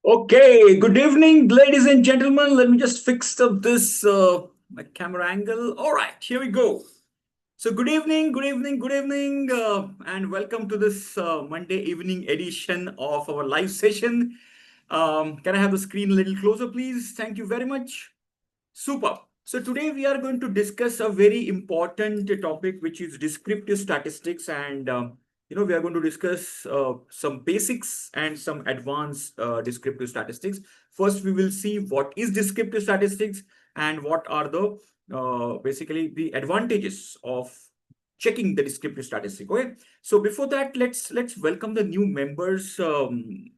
Okay, good evening, ladies and gentlemen. Let me just fix up this my camera angle. All right, here we go. So, good evening, good evening, good evening, and welcome to this Monday evening edition of our live session. Can I have the screen a little closer, please? Thank you very much. Super. So today we are going to discuss a very important topic, which is descriptive statistics, and we are going to discuss some basics and some advanced descriptive statistics. First, we will see what is descriptive statistics and what are the basically the advantages of checking the descriptive statistic. Okay. So before that, let's welcome the new members. In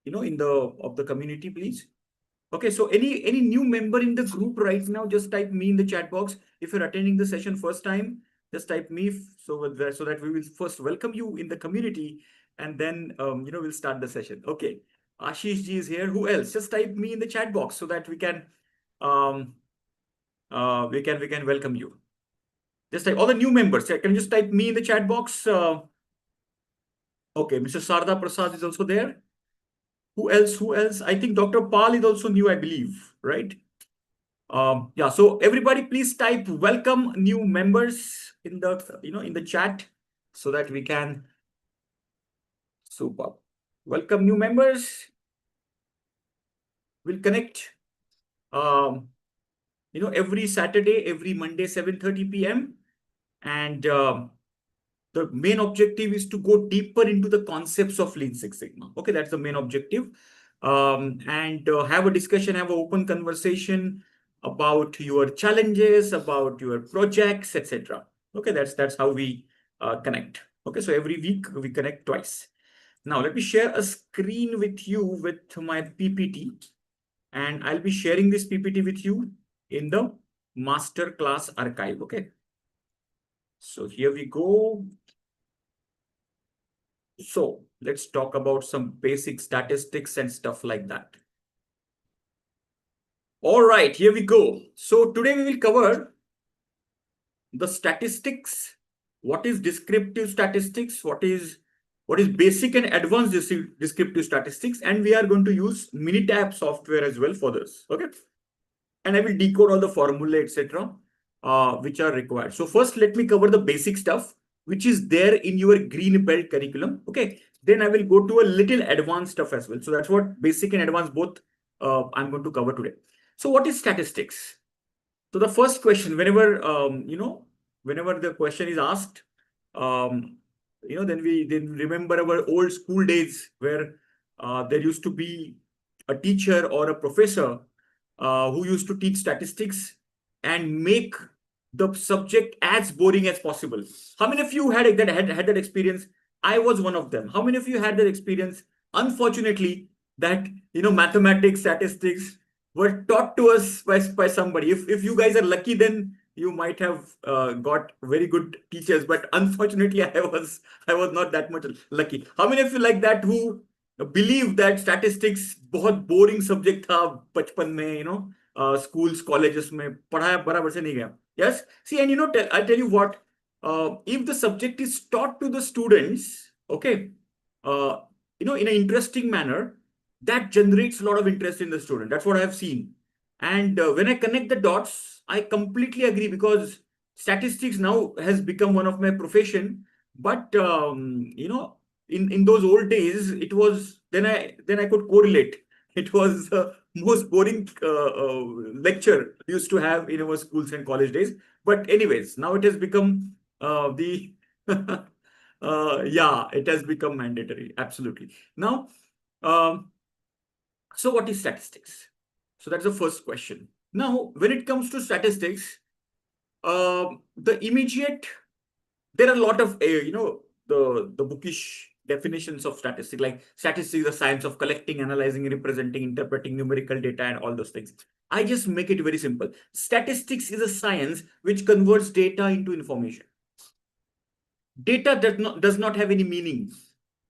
the of the community, please. Okay, so any new member in the group right now, just type me in the chat box. If you're attending the session first time, just type me so that we will first welcome you in the community, and then we'll start the session. Okay, Ashish ji is here. Who else? Just type me in the chat box so that um we can welcome you. Just type all the new members. Can you just type me in the chat box? Okay, Mr. Sarda Prasad is also there. Who else? Who else? I think Dr. Pal is also new, I believe, right? Yeah, so everybody please type welcome new members in the chat so that we can super welcome new members. We'll connect every Saturday, every Monday, 7:30 p.m. And the main objective is to go deeper into the concepts of Lean Six Sigma. Okay, that's the main objective. And have a discussion, have an open conversation about your challenges, about your projects, etc. Okay, that's how we connect. Okay, so every week we connect twice. Now let me share a screen with you with my PPT, and I'll be sharing this PPT with you in the master class archive. Okay, so here we go. So let's talk about some basic statistics and stuff like that. All right, here we go. So today we will cover the statistics. What is descriptive statistics? What is basic and advanced descriptive statistics? And we are going to use Minitab software as well for this. Okay. And I will decode all the formula, etc., which are required. So first, let me cover the basic stuff, which is there in your green belt curriculum. Okay. Then I will go to a little advanced stuff as well. So that's what basic and advanced both I'm going to cover today. So what is statistics? So the first question, whenever the question is asked, then remember our old school days where there used to be a teacher or a professor who used to teach statistics and make the subject as boring as possible. How many of you had that experience? I was one of them. How many of you had that experience? Unfortunately, that mathematics, statistics were taught to us by somebody. If you guys are lucky, then you might have got very good teachers. But unfortunately, I was not that much lucky. How many of you like that who believe that statistics बहुत boring subject था बचपन में schools colleges में पढ़ाया बराबर से नहीं गया. Yes, see, and I'll tell you what, if the subject is taught to the students, okay, in an interesting manner, that generates a lot of interest in the student. That's what I have seen. And when I connect the dots, I completely agree, because statistics now has become one of my profession. But in those old days, it was then I could correlate. It was the most boring lecture we used to have in our schools and college days. But anyways, now it has become the yeah, it has become mandatory. Absolutely. Now, um, so what is statistics? So that's the first question. Now, when it comes to statistics, the immediate there are a lot of the bookish definitions of statistics, like statistics is the science of collecting, analyzing, representing, interpreting numerical data, and all those things. I just make it very simple. Statistics is a science which converts data into information. Data does not have any meaning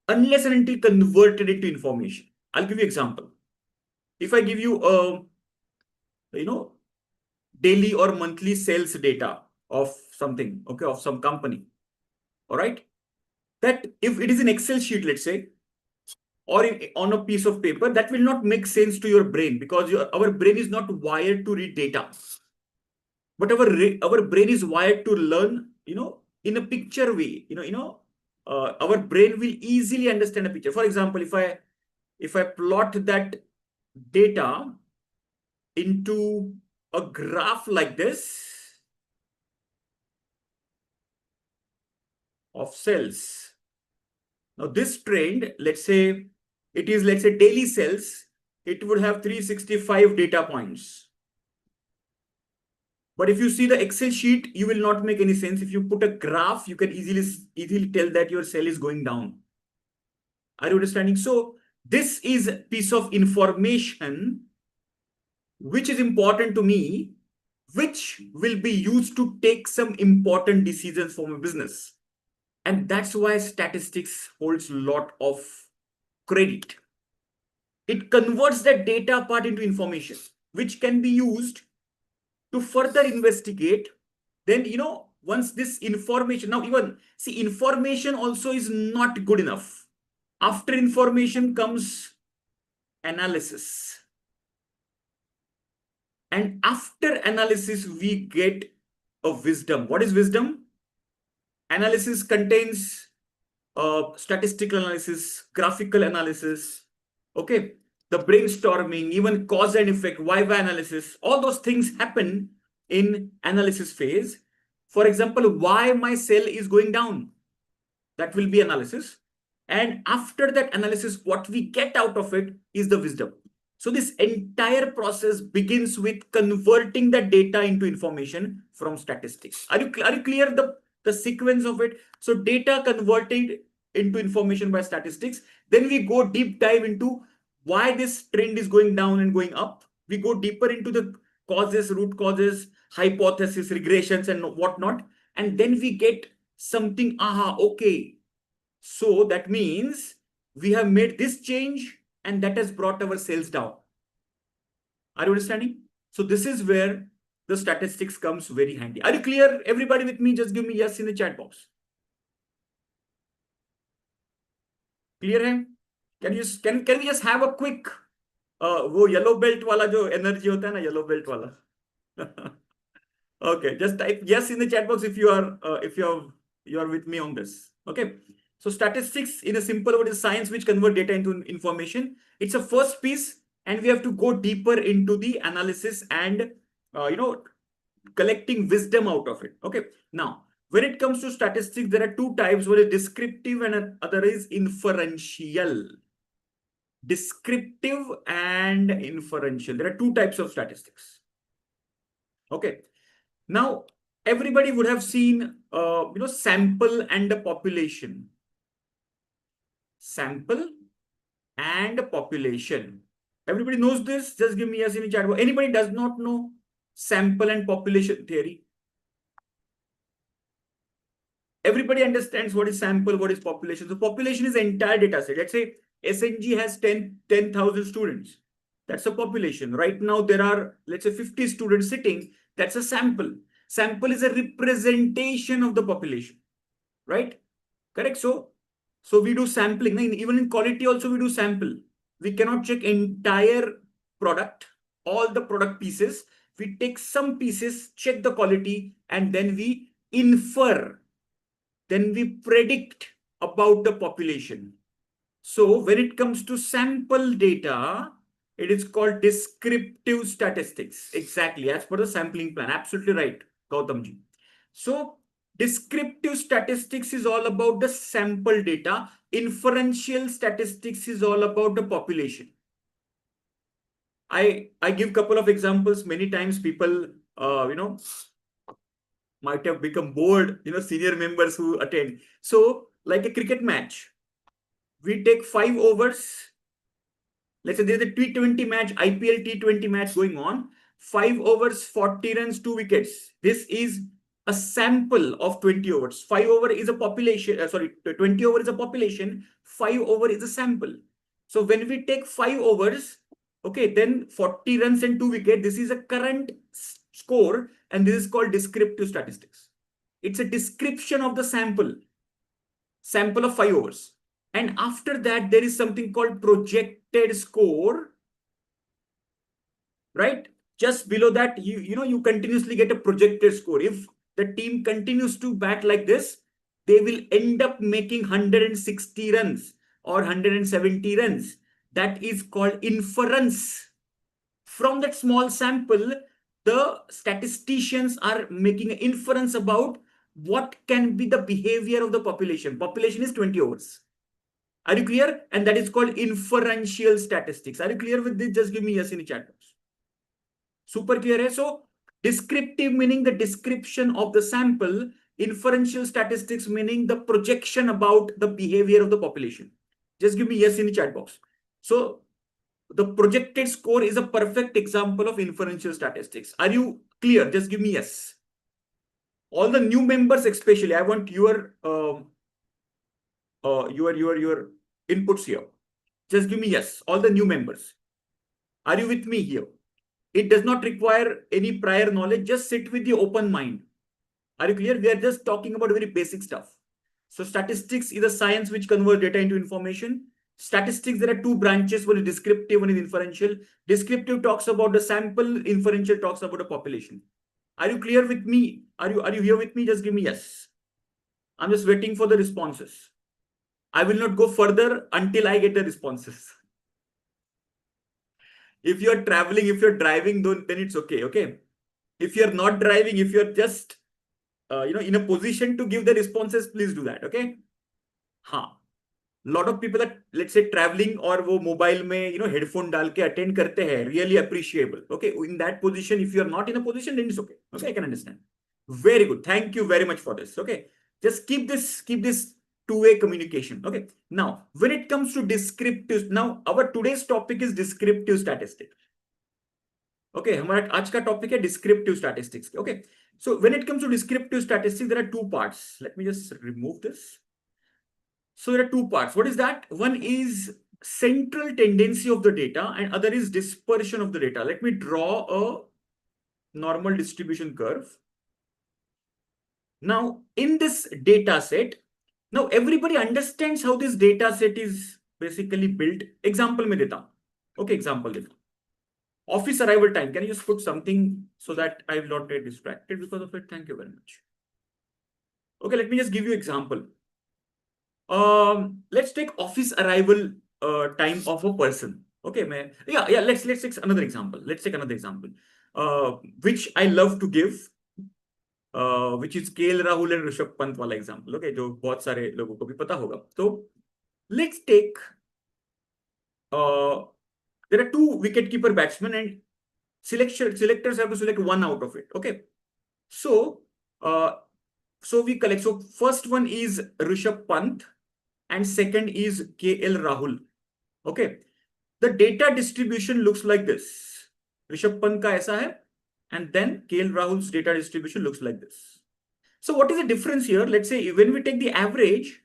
unless and until converted into information. I'll give you example. If I give you a daily or monthly sales data of something, okay, of some company, all right, that if it is an Excel sheet, let's say, or on a piece of paper, that will not make sense to your brain, because our brain is not wired to read data. But our brain is wired to learn, in a picture way. Our brain will easily understand a picture. For example, if I plot that data into a graph like this of cells. Now this trend, let's say daily cells, it would have 365 data points. But if you see the Excel sheet, you will not make any sense. If you put a graph, you can easily tell that your cell is going down. Are you understanding? So this is a piece of information which is important to me, which will be used to take some important decisions for my business. And that's why statistics holds a lot of credit. It converts the data part into information, which can be used to further investigate. Then, once this information, now even see, information also is not good enough. After information comes analysis. And after analysis, we get a wisdom. What is wisdom? Analysis contains statistical analysis, graphical analysis, okay, the brainstorming, even cause and effect, why analysis, all those things happen in analysis phase. For example, why my cell is going down, that will be analysis. And after that analysis, what we get out of it is the wisdom. So this entire process begins with converting the data into information from statistics. Are you clear the sequence of it? So data converted into information by statistics. Then we go deep dive into why this trend is going down and going up. We go deeper into the causes, root causes, hypothesis, regressions, and whatnot. And then we get something, okay. So that means we have made this change and that has brought our sales down. Are you understanding? So this is where the statistics comes very handy. Are you clear? Everybody with me, just give me yes in the chat box. Clear hai? Can we just have a quick वो yellow belt वाला जो energy होता है ना, yellow belt वाला. Okay, just type yes in the chat box if you are with me on this. Okay. So statistics, in a simple word, is science which convert data into information. It's a first piece, and we have to go deeper into the analysis and collecting wisdom out of it. Okay. Now, when it comes to statistics, there are two types. One is descriptive and other is inferential. Descriptive and inferential. There are two types of statistics. Okay. Now, everybody would have seen, sample and a population. Sample and a population. Everybody knows this? Just give me yes in the chat box. Anybody does not know sample and population theory? Everybody understands what is sample, what is population. So population is the entire data set. Let's say SNG has 10,000 students. That's a population. Right now, there are, let's say, 50 students sitting. That's a sample. Sample is a representation of the population, right? Correct. So we do sampling. Even in quality also, we do sample. We cannot check entire product, all the product pieces. We take some pieces, check the quality, and then we infer. Then we predict about the population. So when it comes to sample data, it is called descriptive statistics. Exactly, as per the sampling plan. Absolutely right, Gautamji. So descriptive statistics is all about the sample data. Inferential statistics is all about the population. I give a couple of examples. Many times people, might have become bored, senior members who attend. So like a cricket match, we take 5 overs. Let's say there's a T20 match, IPL T20 match going on. 5 overs, 40 runs, 2 wickets. This is a sample of 20 overs. 5 over is a population. 20 over is a population. 5 over is a sample. So when we take 5 overs, okay, then 40 runs and 2 wickets. This is a current score, and this is called descriptive statistics. It's a description of the sample of 5 overs. And after that, there is something called projected score, right? Just below that, you continuously get a projected score. If the team continues to bat like this, they will end up making 160 runs or 170 runs. That is called inference. From that small sample, the statisticians are making an inference about what can be the behavior of the population. Population is 20 overs. Are you clear? And that is called inferential statistics. Are you clear with this? Just give me yes in the chat box. Super clear hai? So descriptive meaning the description of the sample, inferential statistics meaning the projection about the behavior of the population. Just give me yes in the chat box. So the projected score is a perfect example of inferential statistics. Are you clear? Just give me yes. All the new members especially, I want your inputs here. Just give me yes. All the new members. Are you with me here? It does not require any prior knowledge. Just sit with the open mind. Are you clear? We are just talking about very basic stuff. So statistics is a science which converts data into information. Statistics, there are two branches. One is descriptive, one is inferential. Descriptive talks about the sample. Inferential talks about the population. Are you clear with me? Are you here with me? Just give me yes. I'm just waiting for the responses. I will not go further until I get the responses. If you're traveling, if you're driving, then it's okay. Okay. If you're not driving, if you're just in a position to give the responses, please do that. Okay. हाँ. Lot of people are, let's say, traveling और वो mobile में headphone डाल के attend करते हैं, really appreciable. Okay. In that position, if you're not in a position, then it's okay. Okay. I can understand. Very good. Thank you very much for this. Okay. Just keep this two-way communication. Okay. Now, when it comes to descriptive, now our today's topic is descriptive statistics. Okay. हमारा आज का topic है descriptive statistics. Okay. So when it comes to descriptive statistics, there are two parts. Let me just remove this. So there are two parts. What is that? One is central tendency of the data and other is dispersion of the data. Let me draw a normal distribution curve. Now, in this data set, now everybody understands how this data set is basically built. Example mein deta hu. Okay, example deta. Office arrival time. Can you just put something so that I will not get distracted because of it? Thank you very much. Okay, let me just give you example. Let's take office arrival time of a person. Okay, let's take another example. Let's take another example, which I love to give. Which is KL Rahul and Rishabh Pant वाला example, okay, जो बहुत सारे लोगों को भी पता होगा. तो let's take there are two wicketkeeper batsmen and selectors have to select one out of it. Okay, so we collect. So first one is Rishabh Pant and second is KL Rahul. Okay, the data distribution looks like this. Rishabh Pant का ऐसा है. And then KL Rahul's data distribution looks like this. So what is the difference here? Let's say when we take the average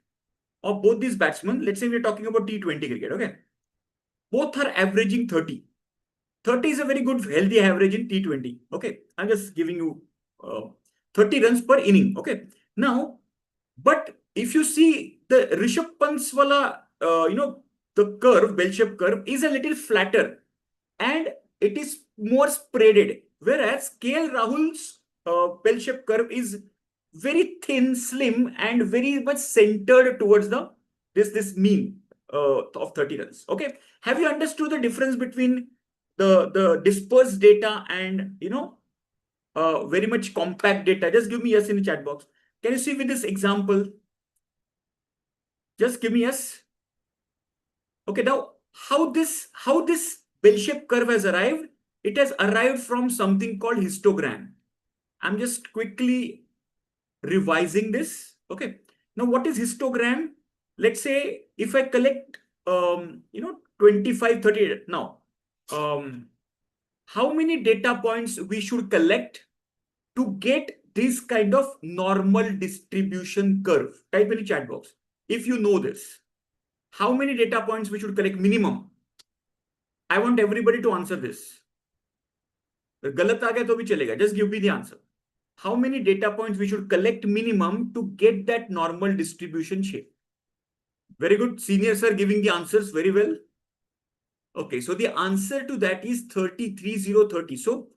of both these batsmen, let's say we're talking about T20 cricket, okay? Both are averaging 30. 30 is a very good, healthy average in T20, okay? I'm just giving you 30 runs per inning, okay? Now, but if you see the Rishabh Pant's wala, the curve, bell-shaped curve is a little flatter and it is more spreaded. Whereas KL Rahul's bell-shaped curve is very thin, slim, and very much centered towards this mean of 30 runs. Okay, have you understood the difference between the dispersed data and very much compact data? Just give me yes in the chat box. Can you see with this example? Just give me yes. Okay, now how this bell-shaped curve has arrived? It has arrived from something called histogram. I'm just quickly revising this. Okay. Now, what is histogram? Let's say if I collect, 25, 30. Now, how many data points we should collect to get this kind of normal distribution curve? Type in the chat box. If you know this, how many data points we should collect minimum? I want everybody to answer this. गलत आ गया तो भी चलेगा. Just give me the answer. How many data points we should collect minimum to get that normal distribution shape? Very good. Senior sir giving the answers very well. Okay, so the answer to that is 30. So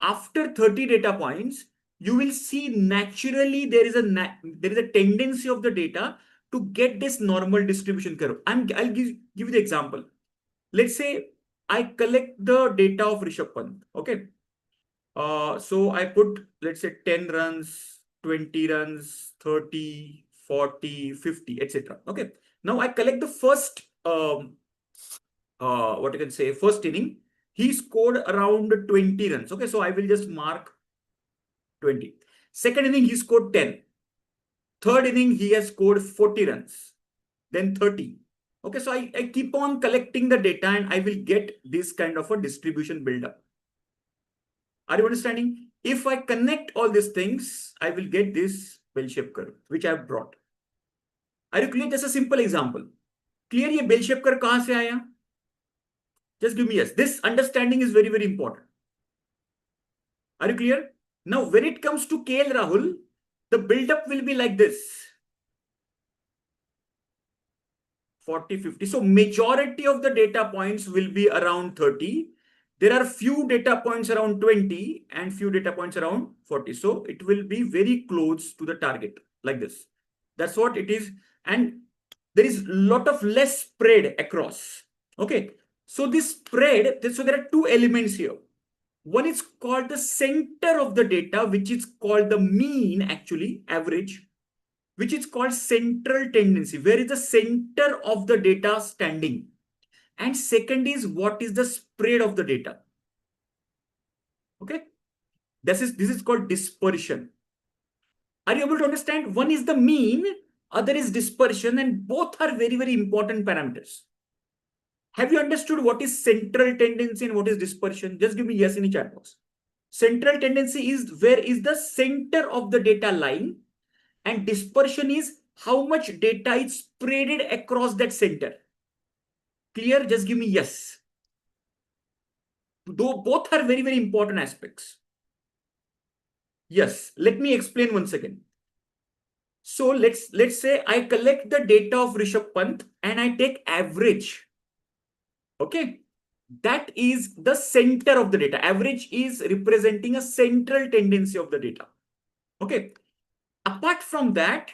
after 30 data points, you will see naturally there is a tendency of the data to get this normal distribution curve. I'll give you the example. Let's say I collect the data of Rishabh Pant. Okay. So I put, let's say 10 runs, 20 runs, 30, 40, 50, etc. Okay. Now I collect the first what you can say, first inning, he scored around 20 runs. Okay, so I will just mark 20. Second inning, he scored 10. Third inning, he has scored 40 runs, then 30. Okay, so I keep on collecting the data and I will get this kind of a distribution buildup. Are you understanding? If I connect all these things, I will get this bell-shaped curve, which I have brought. Are you clear? Just a simple example. Clear ये bell-shaped curve कहाँ से आया? Just give me yes. This understanding is very, very important. Are you clear? Now, when it comes to KL Rahul, the build-up will be like this. 40, 50. So majority of the data points will be around 30. There are few data points around 20 and few data points around 40. So it will be very close to the target like this. That's what it is. And there is a lot of less spread across. Okay. So this spread, so there are two elements here. One is called the center of the data, which is called the mean, actually, average, which is called central tendency. Where is the center of the data standing? And second is what is the spread of the data? Okay. This is called dispersion. Are you able to understand? One is the mean, other is dispersion, and both are very, very important parameters. Have you understood what is central tendency and what is dispersion? Just give me yes in the chat box. Central tendency is where is the center of the data lying, and dispersion is how much data is spreaded across that center. Clear? Just give me yes. Though both are very, very important aspects. Yes, let me explain once again. So let's say I collect the data of Rishabh Pant and I take average. Okay. That is the center of the data. Average is representing a central tendency of the data. Okay. Apart from that,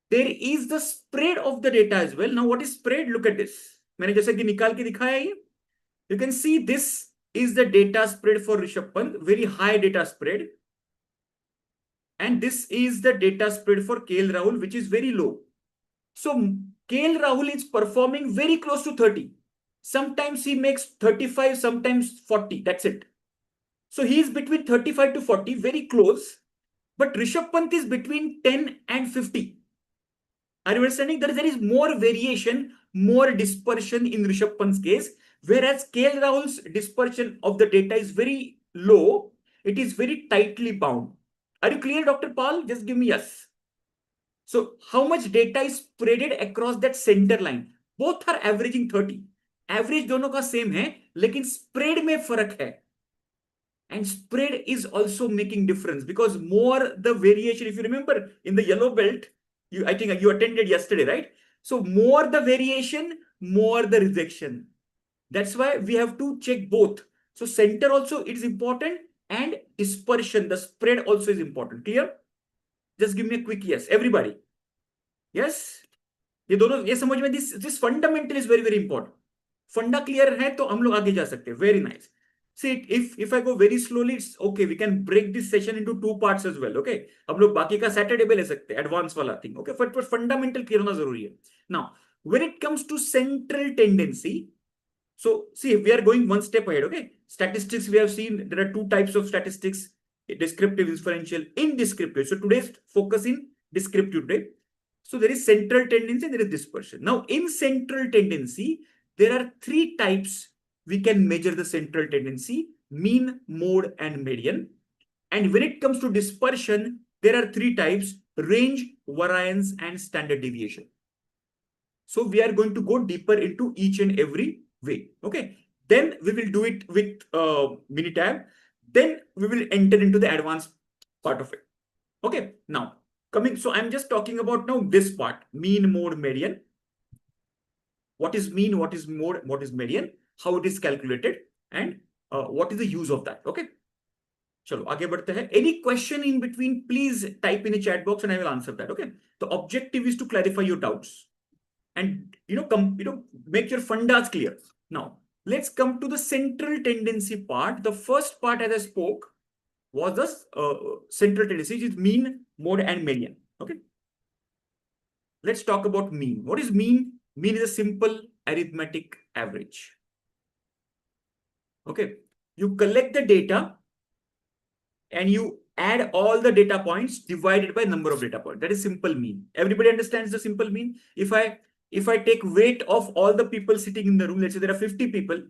there is the spread of the data as well. Now, what is spread? Look at this. मैंने जैसे कि निकाल के दिखाया ये. You can see this is the data spread for Rishabh Pant, very high data spread. And this is the data spread for KL Rahul, which is very low. So KL Rahul is performing very close to 30. Sometimes he makes 35, sometimes 40. That's it. So he is between 35 to 40, very close. But Rishabh Pant is between 10 and 50. Are you understanding? There is more variation, more dispersion in Rishabh Pant's case, whereas KL Rahul's dispersion of the data is very low. It is very tightly bound. Are you clear, Dr. Paul? Just give me yes. So how much data is spreaded across that center line? Both are averaging 30. Average दोनों का same है, लेकिन spread में फर्क है. And spread is also making difference because more the variation, if you remember in the yellow belt, I think you attended yesterday, right? So more the variation, more the rejection. That's why we have to check both. So center also is important and dispersion, the spread also is important. Clear? Just give me a quick yes. Everybody. Yes? ये दोनों ये समझ में this fundamental is very, very important. फंडा clear है तो हम लोग आगे जा सकते हैं. Very nice. See, if I go very slowly, it's okay. We can break this session into 2 parts as well. Okay. हम लोग बाकी का Saturday पे ले सकते हैं. Advance वाला thing. Okay. पर fundamental clear होना जरूरी है. Now, when it comes to central tendency, so see, we are going one step ahead. Okay. Statistics we have seen. There are 2 types of statistics: descriptive, inferential, indescriptive. So today's focus in descriptive today. So there is central tendency, there is dispersion. Now, in central tendency, there are 3 types we can measure the central tendency: mean, mode, and median. And when it comes to dispersion, there are 3 types: range, variance, and standard deviation. So we are going to go deeper into each and every way. Okay. Then we will do it with Minitab. Then we will enter into the advanced part of it. Okay. Now, so I'm just talking about now this part: mean, mode, median. what is mean, what is mode, what is median, how it is calculated, and what is the use of that. Okay. चलो आगे बढ़ते हैं. Any question in between, please type in a chat box and I will answer that. Okay. The objective is to clarify your doubts and make your fundas clear. Now let's come to the central tendency part. The first part, as I spoke, was the central tendency, which is mean, mode, and median. Okay. Let's talk about mean. What is mean? Mean is a simple arithmetic average. Okay. You collect the data and you add all the data points divided by number of data points. That is simple mean. Everybody understands the simple mean? If I take weight of all the people sitting in the room, let's say there are 50 people,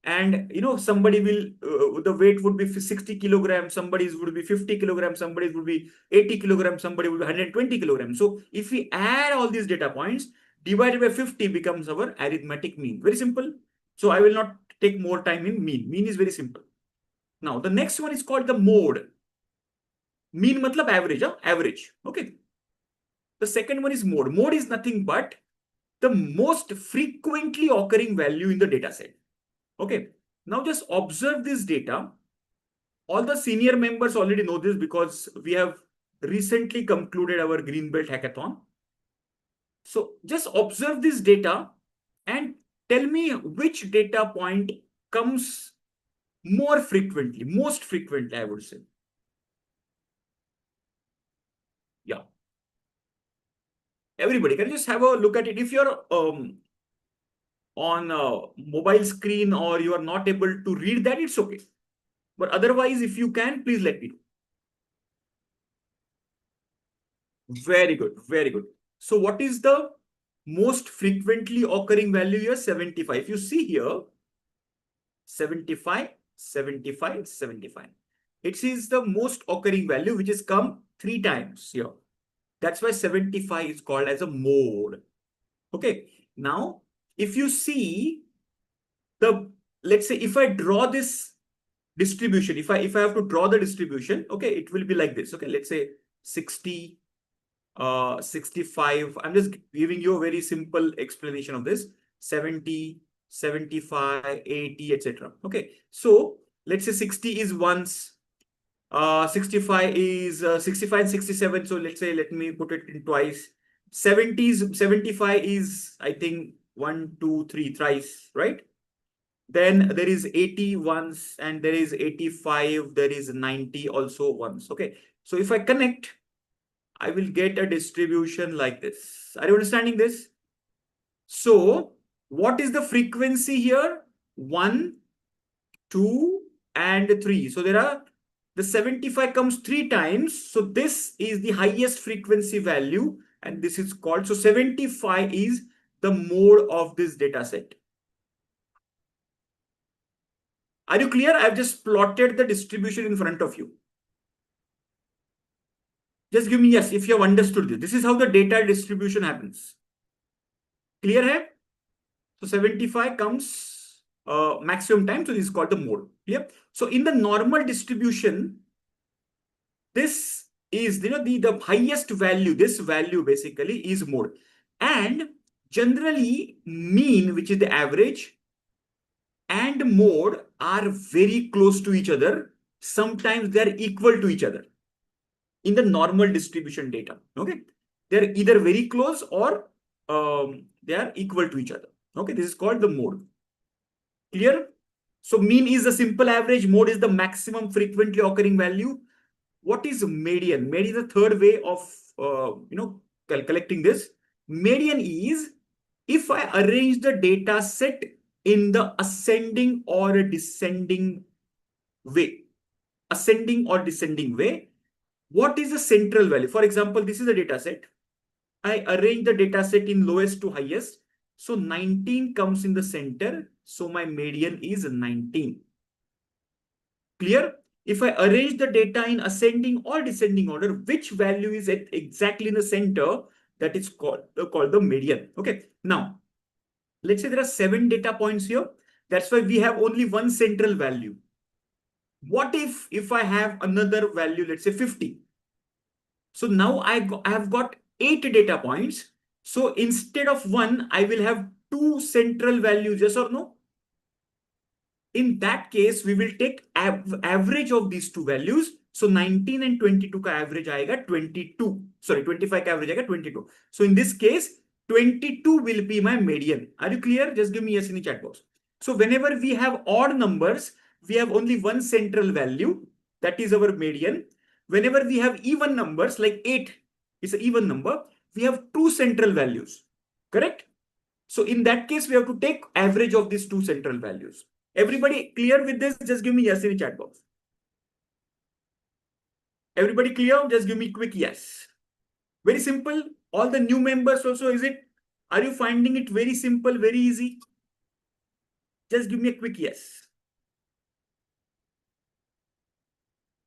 and somebody will the weight would be 60 kilograms, somebody's would be 50 kilograms, somebody's would be 80 kilograms, somebody would be 120 kilograms. So if we add all these data points, divided by 50 becomes our arithmetic mean. Very simple. So I will not take more time in mean. Mean is very simple. Now the next one is called the mode. Mean matlab average, average. Okay. The second one is mode. Mode is nothing but the most frequently occurring value in the data set. Okay. Now just observe this data. All the senior members already know this because we have recently concluded our Greenbelt hackathon. So just observe this data and tell me which data point comes more frequently, most frequently, I would say. Yeah. Everybody, can you just have a look at it? If you're on a mobile screen or you are not able to read that, it's okay. But otherwise, if you can, please let me know. Very good. Very good. So what is the most frequently occurring value here? 75. If you see here, 75, 75, 75. It is the most occurring value, which has come 3 times here. That's why 75 is called as a mode. Okay. Now, if you see let's say if I draw this distribution, if I have to draw the distribution, okay, it will be like this. Okay. Let's say 60, 65. I'm just giving you a very simple explanation of this. 70, 75, 80, etc. Okay. So let's say 60 is once. 65 is 65 and 67. So let's say, let me put it in twice. 75 is, I think, 1, 2, 3 thrice, right? Then there is 80 once, and there is 85, there is 90 also once. Okay. So if I connect, I will get a distribution like this. Are you understanding this? So what is the frequency here? 1, 2, and 3. So the 75 comes 3 times. So this is the highest frequency value, and this is called, so 75 is the mode of this data set. Are you clear? I've just plotted the distribution in front of you. Just give me yes if you have understood this. This is how the data distribution happens. Clear hai? So 75 comes maximum time. So this is called the mode. Clear? So in the normal distribution, this is the highest value. This value basically is mode. And generally mean, which is the average, and mode are very close to each other. Sometimes they are equal to each other in the normal distribution data. Okay. They're either very close or they are equal to each other. Okay. This is called the mode. Clear? So mean is the simple average. Mode is the maximum frequently occurring value. What is median? Median is the third way of collecting this. Median is if I arrange the data set in the ascending or descending way. Ascending or descending way. What is the central value? For example, this is a data set. I arrange the data set in lowest to highest. So 19 comes in the center. So my median is 19. Clear? If I arrange the data in ascending or descending order, which value is exactly in the center, that is called the median. Okay. Now, let's say there are 7 data points here. That's why we have only one central value. What if I have another value, let's say 50? So now I have got 8 data points. So instead of 1, I will have two central values, yes or no? In that case, we will take average of these two values. So 19 and 22 का average आएगा 22. Sorry, 25 का average आएगा 22. So in this case, 22 will be my median. Are you clear? Just give me yes in the chat box. So whenever we have odd numbers, we have only one central value. That is our median. Whenever we have even numbers, like 8 is an even number, we have two central values. Correct? So in that case, we have to take average of these two central values. Everybody clear with this? Just give me yes in the chat box. Everybody clear? Just give me quick yes. Very simple. All the new members also, is it? Are you finding it very simple, very easy? Just give me a quick yes.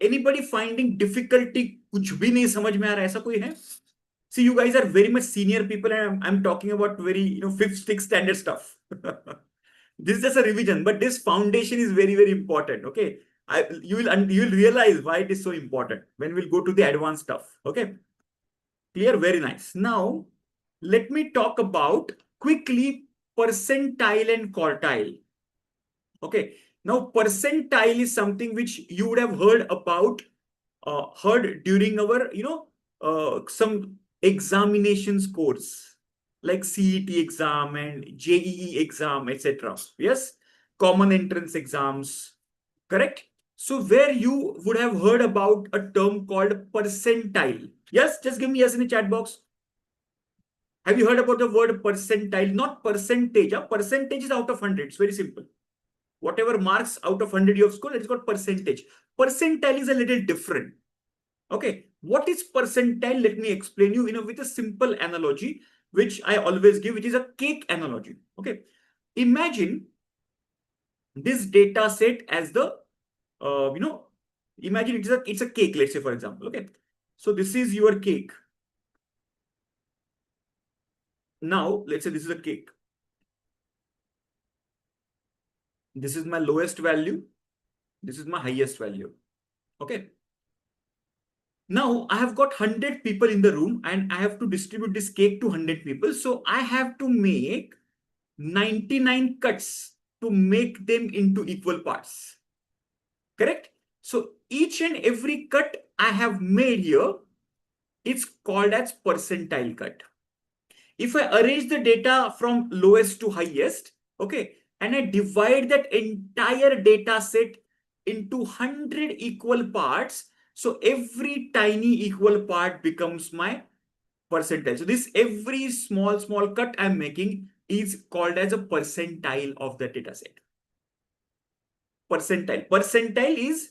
Anybody finding difficulty? कुछ भी नहीं समझ में आ रहा, ऐसा कोई है? See, you guys are very much senior people, and I'm talking about very, fifth, sixth standard stuff. This is just a revision, but this foundation is very, very important. Okay, you will realize why it is so important when we'll go to the advanced stuff. Okay, clear? Very nice. Now, let me talk about quickly percentile and quartile. Okay, now percentile is something which you would have heard about, heard during our, some examination scores like CET exam and JEE exam, etc. Yes, common entrance exams, correct? So where you would have heard about a term called percentile. Yes, just give me yes in the chat box. Have you heard about the word percentile? Not percentage. Percentage is out of 100. It's very simple. Whatever marks out of 100 you have scored, it's called percentage. Percentile is a little different. Okay, what is percentile? Let me explain you, with a simple analogy, which I always give, which is a cake analogy. Okay, imagine this data set as the, imagine it's a cake, let's say, for example. Okay, so this is your cake. Now, let's say this is a cake. This is my lowest value. This is my highest value. Okay. Now, I have got 100 people in the room and I have to distribute this cake to 100 people. So I have to make 99 cuts to make them into equal parts. Correct? So each and every cut I have made here, it's called as percentile cut. If I arrange the data from lowest to highest, okay, and I divide that entire data set into 100 equal parts, so every tiny equal part becomes my percentile. So this every small cut I'm making is called as a percentile of the data set. Percentile. Percentile is,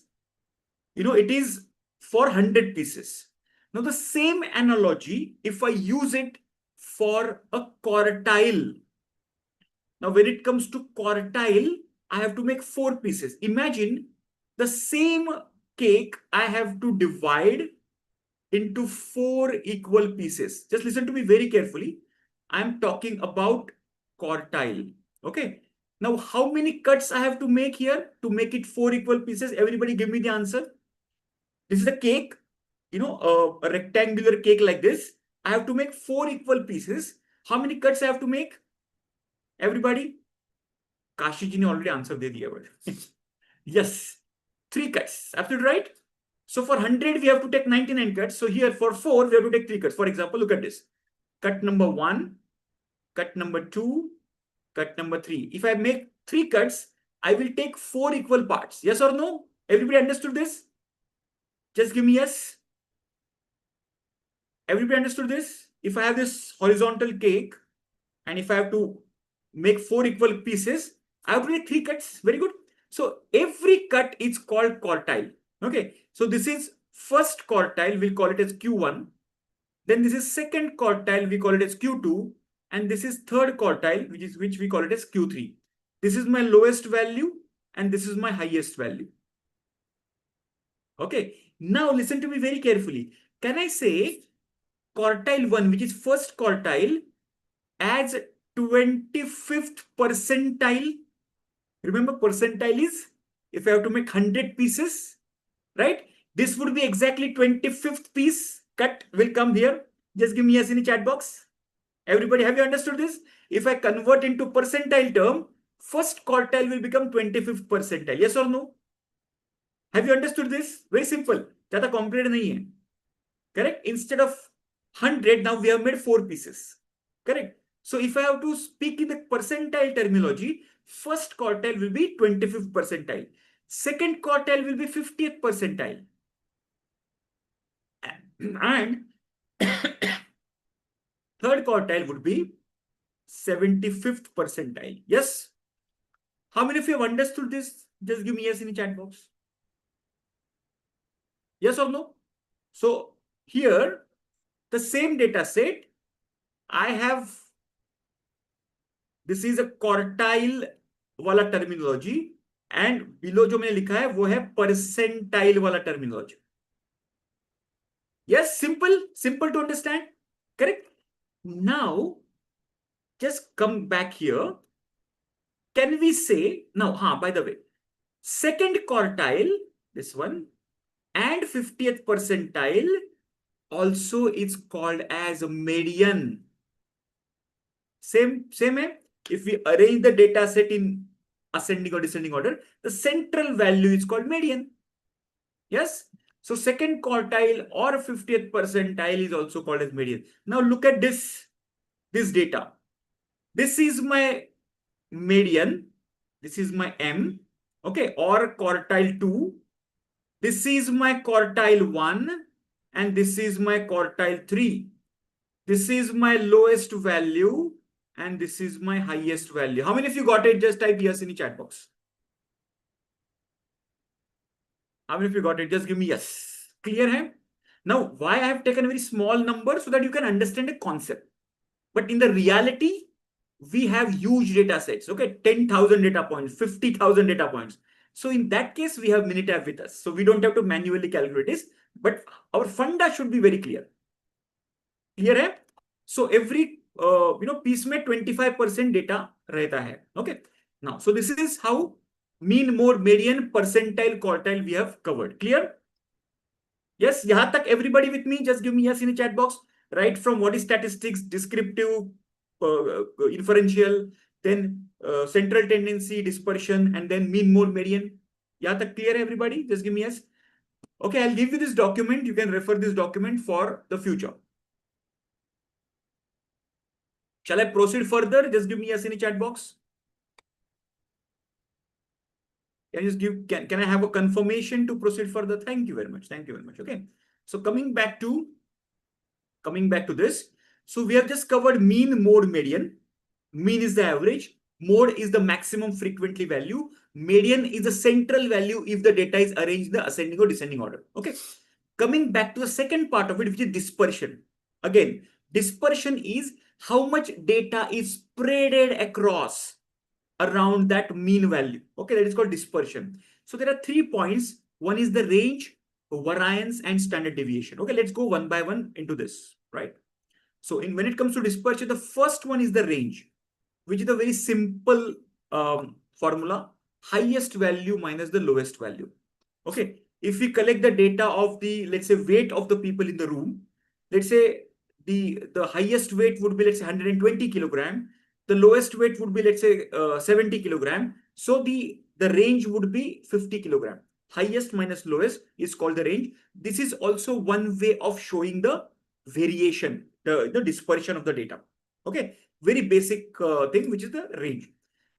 it is for 100 pieces. Now the same analogy, if I use it for a quartile. Now when it comes to quartile, I have to make 4 pieces. Imagine the same cake I have to divide into 4 equal pieces. Just listen to me very carefully. I'm talking about quartile. Okay. Now how many cuts I have to make here to make it 4 equal pieces? Everybody give me the answer. This is a cake, a rectangular cake like this. I have to make 4 equal pieces. How many cuts I have to make? Everybody? Kashi ji ne already answer de diya. Yes, 3 cuts. Absolutely right. So for 100, we have to take 99 cuts. So here for 4, we have to take 3 cuts. For example, look at this. Cut number 1, cut number 2, cut number 3. If I make 3 cuts, I will take 4 equal parts. Yes or no? Everybody understood this? Just give me yes. Everybody understood this? If I have this horizontal cake and if I have to make 4 equal pieces, I have to make 3 cuts. Very good. So every cut is called quartile. Okay. So this is first quartile. We'll call it as Q1. Then this is second quartile. We call it as Q2. And this is third quartile, which we call it as Q3. This is my lowest value and this is my highest value. Okay. Now listen to me very carefully. Can I say quartile 1, which is first quartile, as 25th percentile? Remember, percentile is if I have to make 100 pieces, right? This would be exactly 25th piece cut will come here. Just give me yes in the chat box. Everybody, have you understood this? If I convert into percentile term, first quartile will become 25th percentile. Yes or no? Have you understood this? Very simple. Zyada complicated nahi hai. Correct? Instead of 100, now we have made 4 pieces. Correct? So if I have to speak in the percentile terminology, first quartile will be 25th percentile. Second quartile will be 50th percentile. And third quartile would be 75th percentile. Yes? How many of you have understood this? Just give me yes in the chat box. Yes or no? So here, the same data set, I have, this is a quartile वाला terminology, and below जो मैंने लिखा है वो है percentile वाला terminology. Yes, simple to understand. Correct? Now, just come back here. Can we say, now, by the way, second quartile, this one, and 50th percentile also is called as a median. Same hai. If we arrange the data set in ascending or descending order, the central value is called median. Yes? So second quartile or 50th percentile is also called as median. Now look at this data. This is my median. This is my M. Okay, or quartile 2. This is my quartile 1. And this is my quartile 3. This is my lowest value. And this is my highest value. How many of you got it? Just type yes in the chat box. How many of you got it? Just give me yes. Clear hai? Now, why I have taken a very small number? So that you can understand the concept. But in the reality, we have huge data sets. Okay, 10,000 data points, 50,000 data points. So in that case, we have Minitab with us. So we don't have to manually calculate this. But our funda should be very clear. Clear hai? So every piece में 25% data रहता है. Okay. Now, so this is how mean, mode, median, percentile, quartile we have covered. Clear? Yes. यहाँ तक everybody with me? Just give me yes in the chat box. Right from what is statistics, descriptive, inferential, then central tendency, dispersion, and then mean, mode, median. यहाँ तक clear everybody? Just give me yes. Okay, I'll give you this document. You can refer this document for the future. Shall I proceed further? Just give me yes in the chat box. Can you just give, can I have a confirmation to proceed further? Thank you very much. Thank you very much. Okay. So coming back to this. So we have just covered mean, mode, median. Mean is the average. Mode is the maximum frequently value. Median is the central value if the data is arranged in the ascending or descending order. Okay. Coming back to the second part of it, which is dispersion. Again, dispersion is how much data is spreaded across around that mean value. Okay, that is called dispersion. So there are 3 points. One is the range, variance, and standard deviation. Okay, let's go one by one into this, right? So when it comes to dispersion, the first one is the range, which is a very simple formula. Highest value minus the lowest value. Okay, if we collect the data of the, let's say, weight of the people in the room, let's say the highest weight would be, let's say, 120 kilogram. The lowest weight would be, let's say, 70 kilogram. So the range would be 50 kilogram. Highest minus lowest is called the range. This is also one way of showing the variation, the dispersion of the data. Okay, very basic thing, which is the range.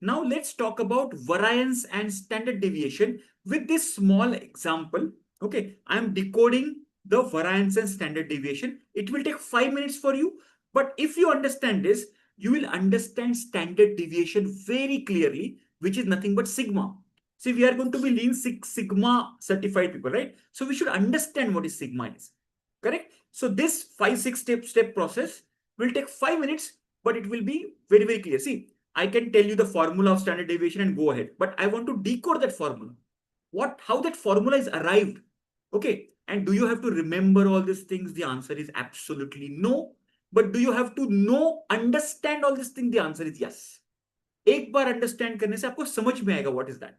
Now let's talk about variance and standard deviation with this small example. Okay, I am decoding the variance and standard deviation. It will take 5 minutes for you. But if you understand this, you will understand standard deviation very clearly, which is nothing but sigma. See, we are going to be Lean Six Sigma certified people, right? So we should understand what is sigma is. Correct? So this 5-6 step process will take 5 minutes, but it will be very, very clear. See, I can tell you the formula of standard deviation and go ahead, but I want to decode that formula. How that formula is arrived. Okay. And do you have to remember all these things? The answer is absolutely no. But do you have to understand all these things? The answer is yes. एक बार understand करने से आपको समझ में आएगा what is that.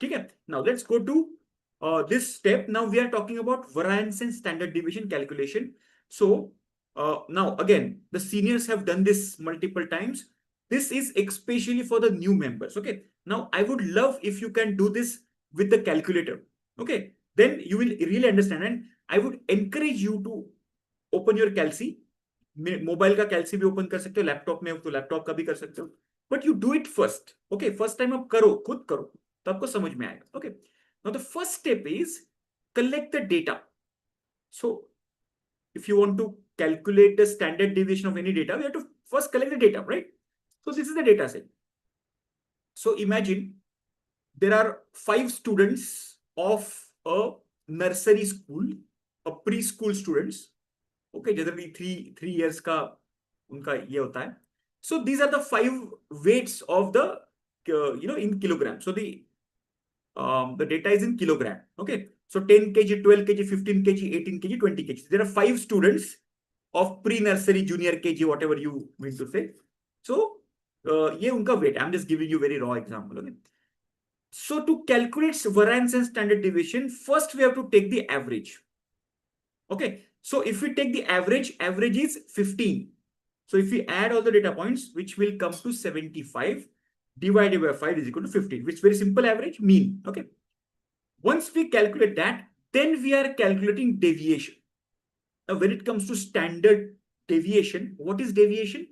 ठीक है? Now let's go to this step. Now we are talking about variance and standard deviation calculation. So Now, again, the seniors have done this multiple times. This is especially for the new members. Okay. Now, I would love if you can do this with the calculator. Okay. Then you will really understand. And I would encourage you to open your Calci. Mobile का कैल्सी भी open कर सकते हो, laptop में हो तो laptop का भी कर सकते हो, but you do it first. Okay, first time आप करो, खुद करो, तो आपको समझ में आएगा. Okay, now the first step is collect the data. So if you want to calculate the standard deviation of any data, we have to first collect the data, right? So this is the data set. So imagine there are 5 students of a nursery school, a preschool students. Okay, generally three years का उनका ये होता है. So these are the 5 weights of the in kilograms. So the data is in kilogram. Okay, so 10 kg, 12 kg, 15 kg, 18 kg, 20 kg. There are 5 students of pre-nursery, junior kg, whatever you mean to say. So ये उनका weight. I'm just giving you very raw example. Okay. So to calculate variance and standard deviation, first we have to take the average. Okay. So if we take the average is 15. So if we add all the data points, which will come to 75, divided by 5 is equal to 15, which is very simple average, mean. Okay. Once we calculate that, then we are calculating deviation. Now, when it comes to standard deviation, what is deviation?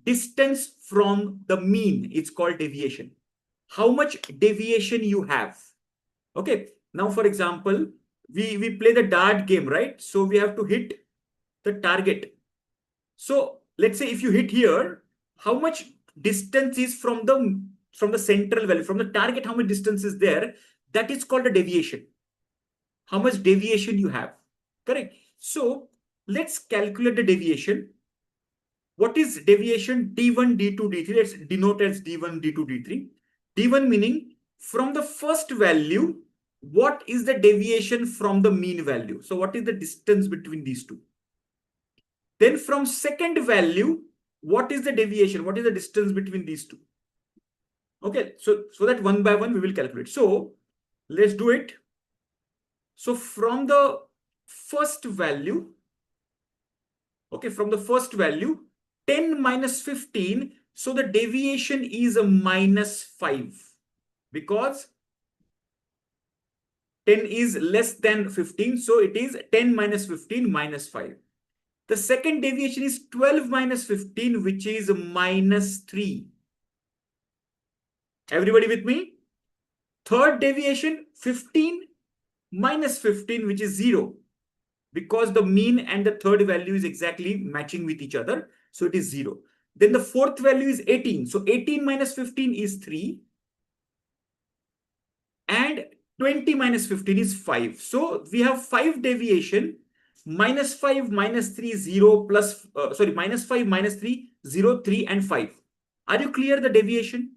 Distance from the mean, it's called deviation. How much deviation you have. Okay. Now, for example, we play the dart game, right? So we have to hit the target. So let's say if you hit here, how much distance is from the central value, from the target, how much distance is there? That is called a deviation. How much deviation you have. Correct. So let's calculate the deviation. What is deviation? D1, D2, D3. Let's denote as D1, D2, D3. D1 meaning from the first value, what is the deviation from the mean value? So what is the distance between these two? Then from second value, what is the deviation? What is the distance between these two? Okay, so that one by one we will calculate. So let's do it. So from the first value, okay, from the first value, 10 minus 15. So the deviation is a minus 5 because 10 is less than 15. So it is 10 minus 15 minus 5. The second deviation is 12 minus 15, which is minus 3. Everybody with me? Third deviation, 15 minus 15, which is 0. Because the mean and the third value is exactly matching with each other. So it is 0. Then the fourth value is 18. So 18 minus 15 is 3. And 20 minus 15 is 5. So we have 5 deviation. Minus 5, minus 3, 0, plus, minus 5, minus 3, 0, 3, and 5. Are you clear the deviation?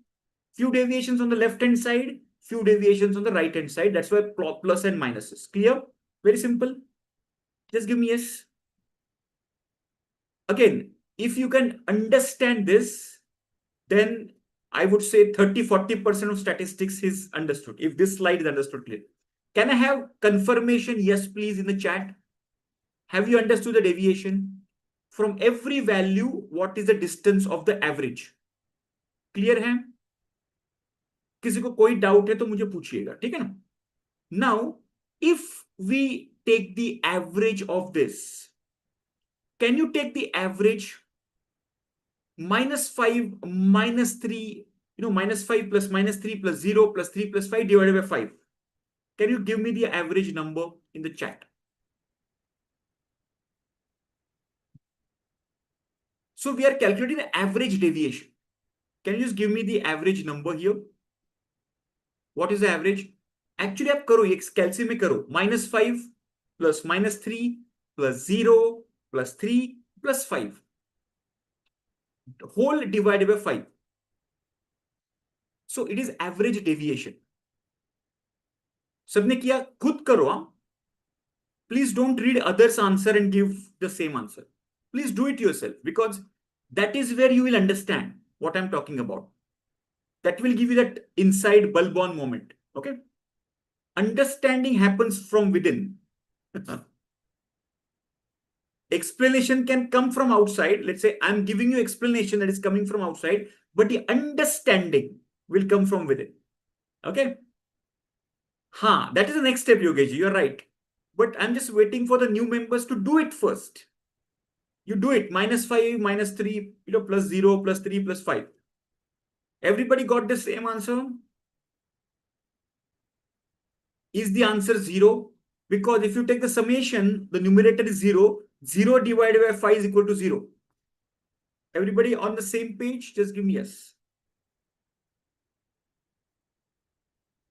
Few deviations on the left-hand side, few deviations on the right-hand side. That's why plus and minuses. Clear? Very simple. Just give me yes. Again, if you can understand this, then I would say 30-40% of statistics is understood. If this slide is understood clearly. Can I have confirmation? Yes, please, in the chat. Have you understood the deviation? From every value, what is the distance of the average? Clear है? किसी को कोई doubt है तो मुझे पूछिएगा, ठीक है ना? Now, if we take the average of this, can you take the average minus 5, minus 3, minus 5 plus minus 3 plus 0 plus 3 plus 5 divided by 5? Can you give me the average number in the chat? So we are calculating the average deviation. Can you just give me the average number here? What is the average? Actually, आप करो ये कैलसी में करो. Minus 5 plus minus 3 plus 0 plus 3 plus 5. Whole divided by 5. So it is average deviation. सबने किया, खुद करो. Please don't read others' answer and give the same answer. Please do it yourself, because that is where you will understand what I'm talking about. That will give you that inside bulb on moment. Okay. Understanding happens from within. explanation can come from outside. Let's say I'm giving you explanation that is coming from outside, but the understanding will come from within. Okay. That is the next step, Yogesh. You're right. But I'm just waiting for the new members to do it first. You do it. -5, -3, plus 0, plus 3, plus 5. Everybody got the same answer? Is the answer 0? Because if you take the summation, the numerator is 0. 0 divided by 5 is equal to 0. Everybody on the same page? Just give me yes.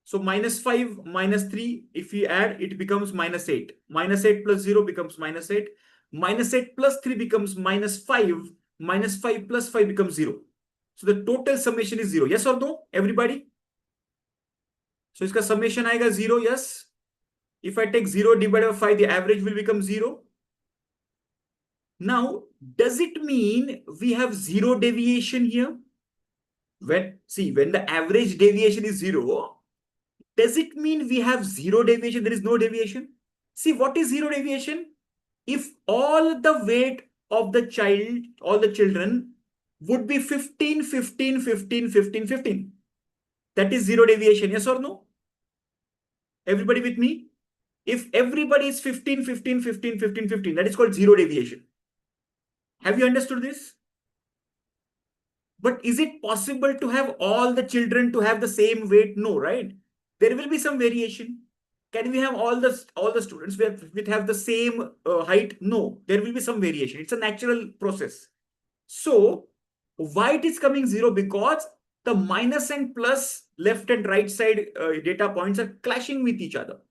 So -5, -3, if we add, it becomes -8. -8 plus 0 becomes -8. -8 plus 3 becomes -5. -5 plus 5 becomes 0. So the total summation is 0. Yes or no, everybody? So iska summation aayega 0, yes. If I take 0 divided by 5, the average will become 0. Now, does it mean we have 0 deviation here? When the average deviation is 0, does it mean we have 0 deviation? There is no deviation. See, what is 0 deviation? If all the weight of the child, all the children would be 15, 15, 15, 15, 15. That is 0 deviation. Yes or no? Everybody with me? If everybody is 15, 15, 15, 15, 15, that is called 0 deviation. Have you understood this? But is it possible to have all the children to have the same weight? No, right? There will be some variation. Can we have all the students with have the same height? No, there will be some variation. It's a natural process. So why it is coming 0? Because the minus and plus left and right side data points are clashing with each other.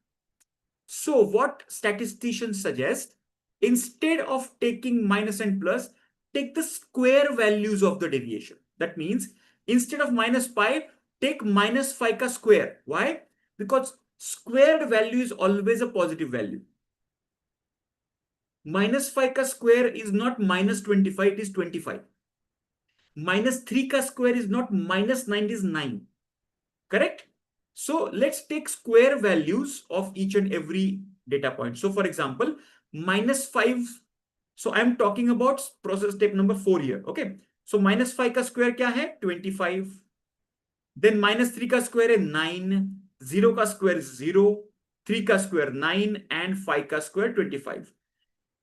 So what statisticians suggest, instead of taking minus and plus, take the square values of the deviation. That means instead of -5, take -5 ka square. Why? Because squared value is always a positive value. -5 ka square is not -25, it is 25. -3 ka square is not -9, it is 9. Correct? So let's take square values of each and every data point. So for example, -5. So I'm talking about process step number 4 here. Okay. So -5 का square क्या है? 25. Then -3 का square है 9. 0 का square is 0. 3 का square 9 and 5 का square 25.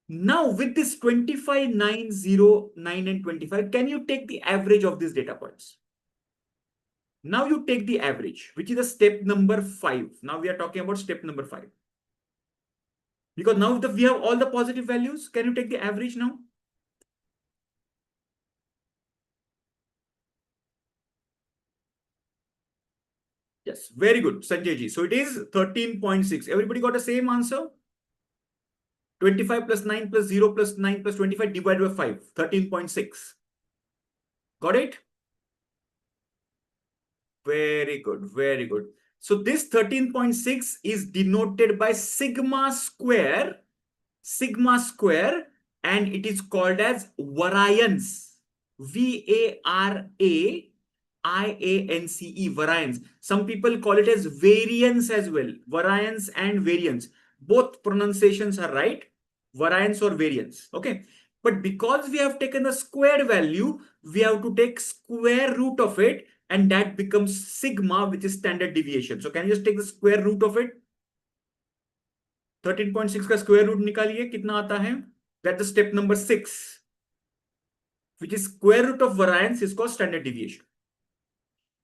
Now with this 25, 9, 0, 9 and 25, can you take the average of these data points? Now you take the average, which is the step number 5. Now we are talking about step number 5. Because now we have all the positive values. Can you take the average now? Yes, very good, Sanjay ji. So it is 13.6. Everybody got the same answer? 25 plus 9 plus 0 plus 9 plus 25 divided by 5. 13.6. Got it? Very good, very good. So this 13.6 is denoted by sigma square, and it is called as variance. VARAIANCE, variance. Some people call it as variance as well. Variance and variance. Both pronunciations are right. Variance or variance. Okay. But because we have taken the squared value, we have to take square root of it, and that becomes sigma, which is standard deviation. So can you just take the square root of it? 13.6 का square root निकालिए, कितना आता है? That's the step number 6, which is square root of variance is called standard deviation.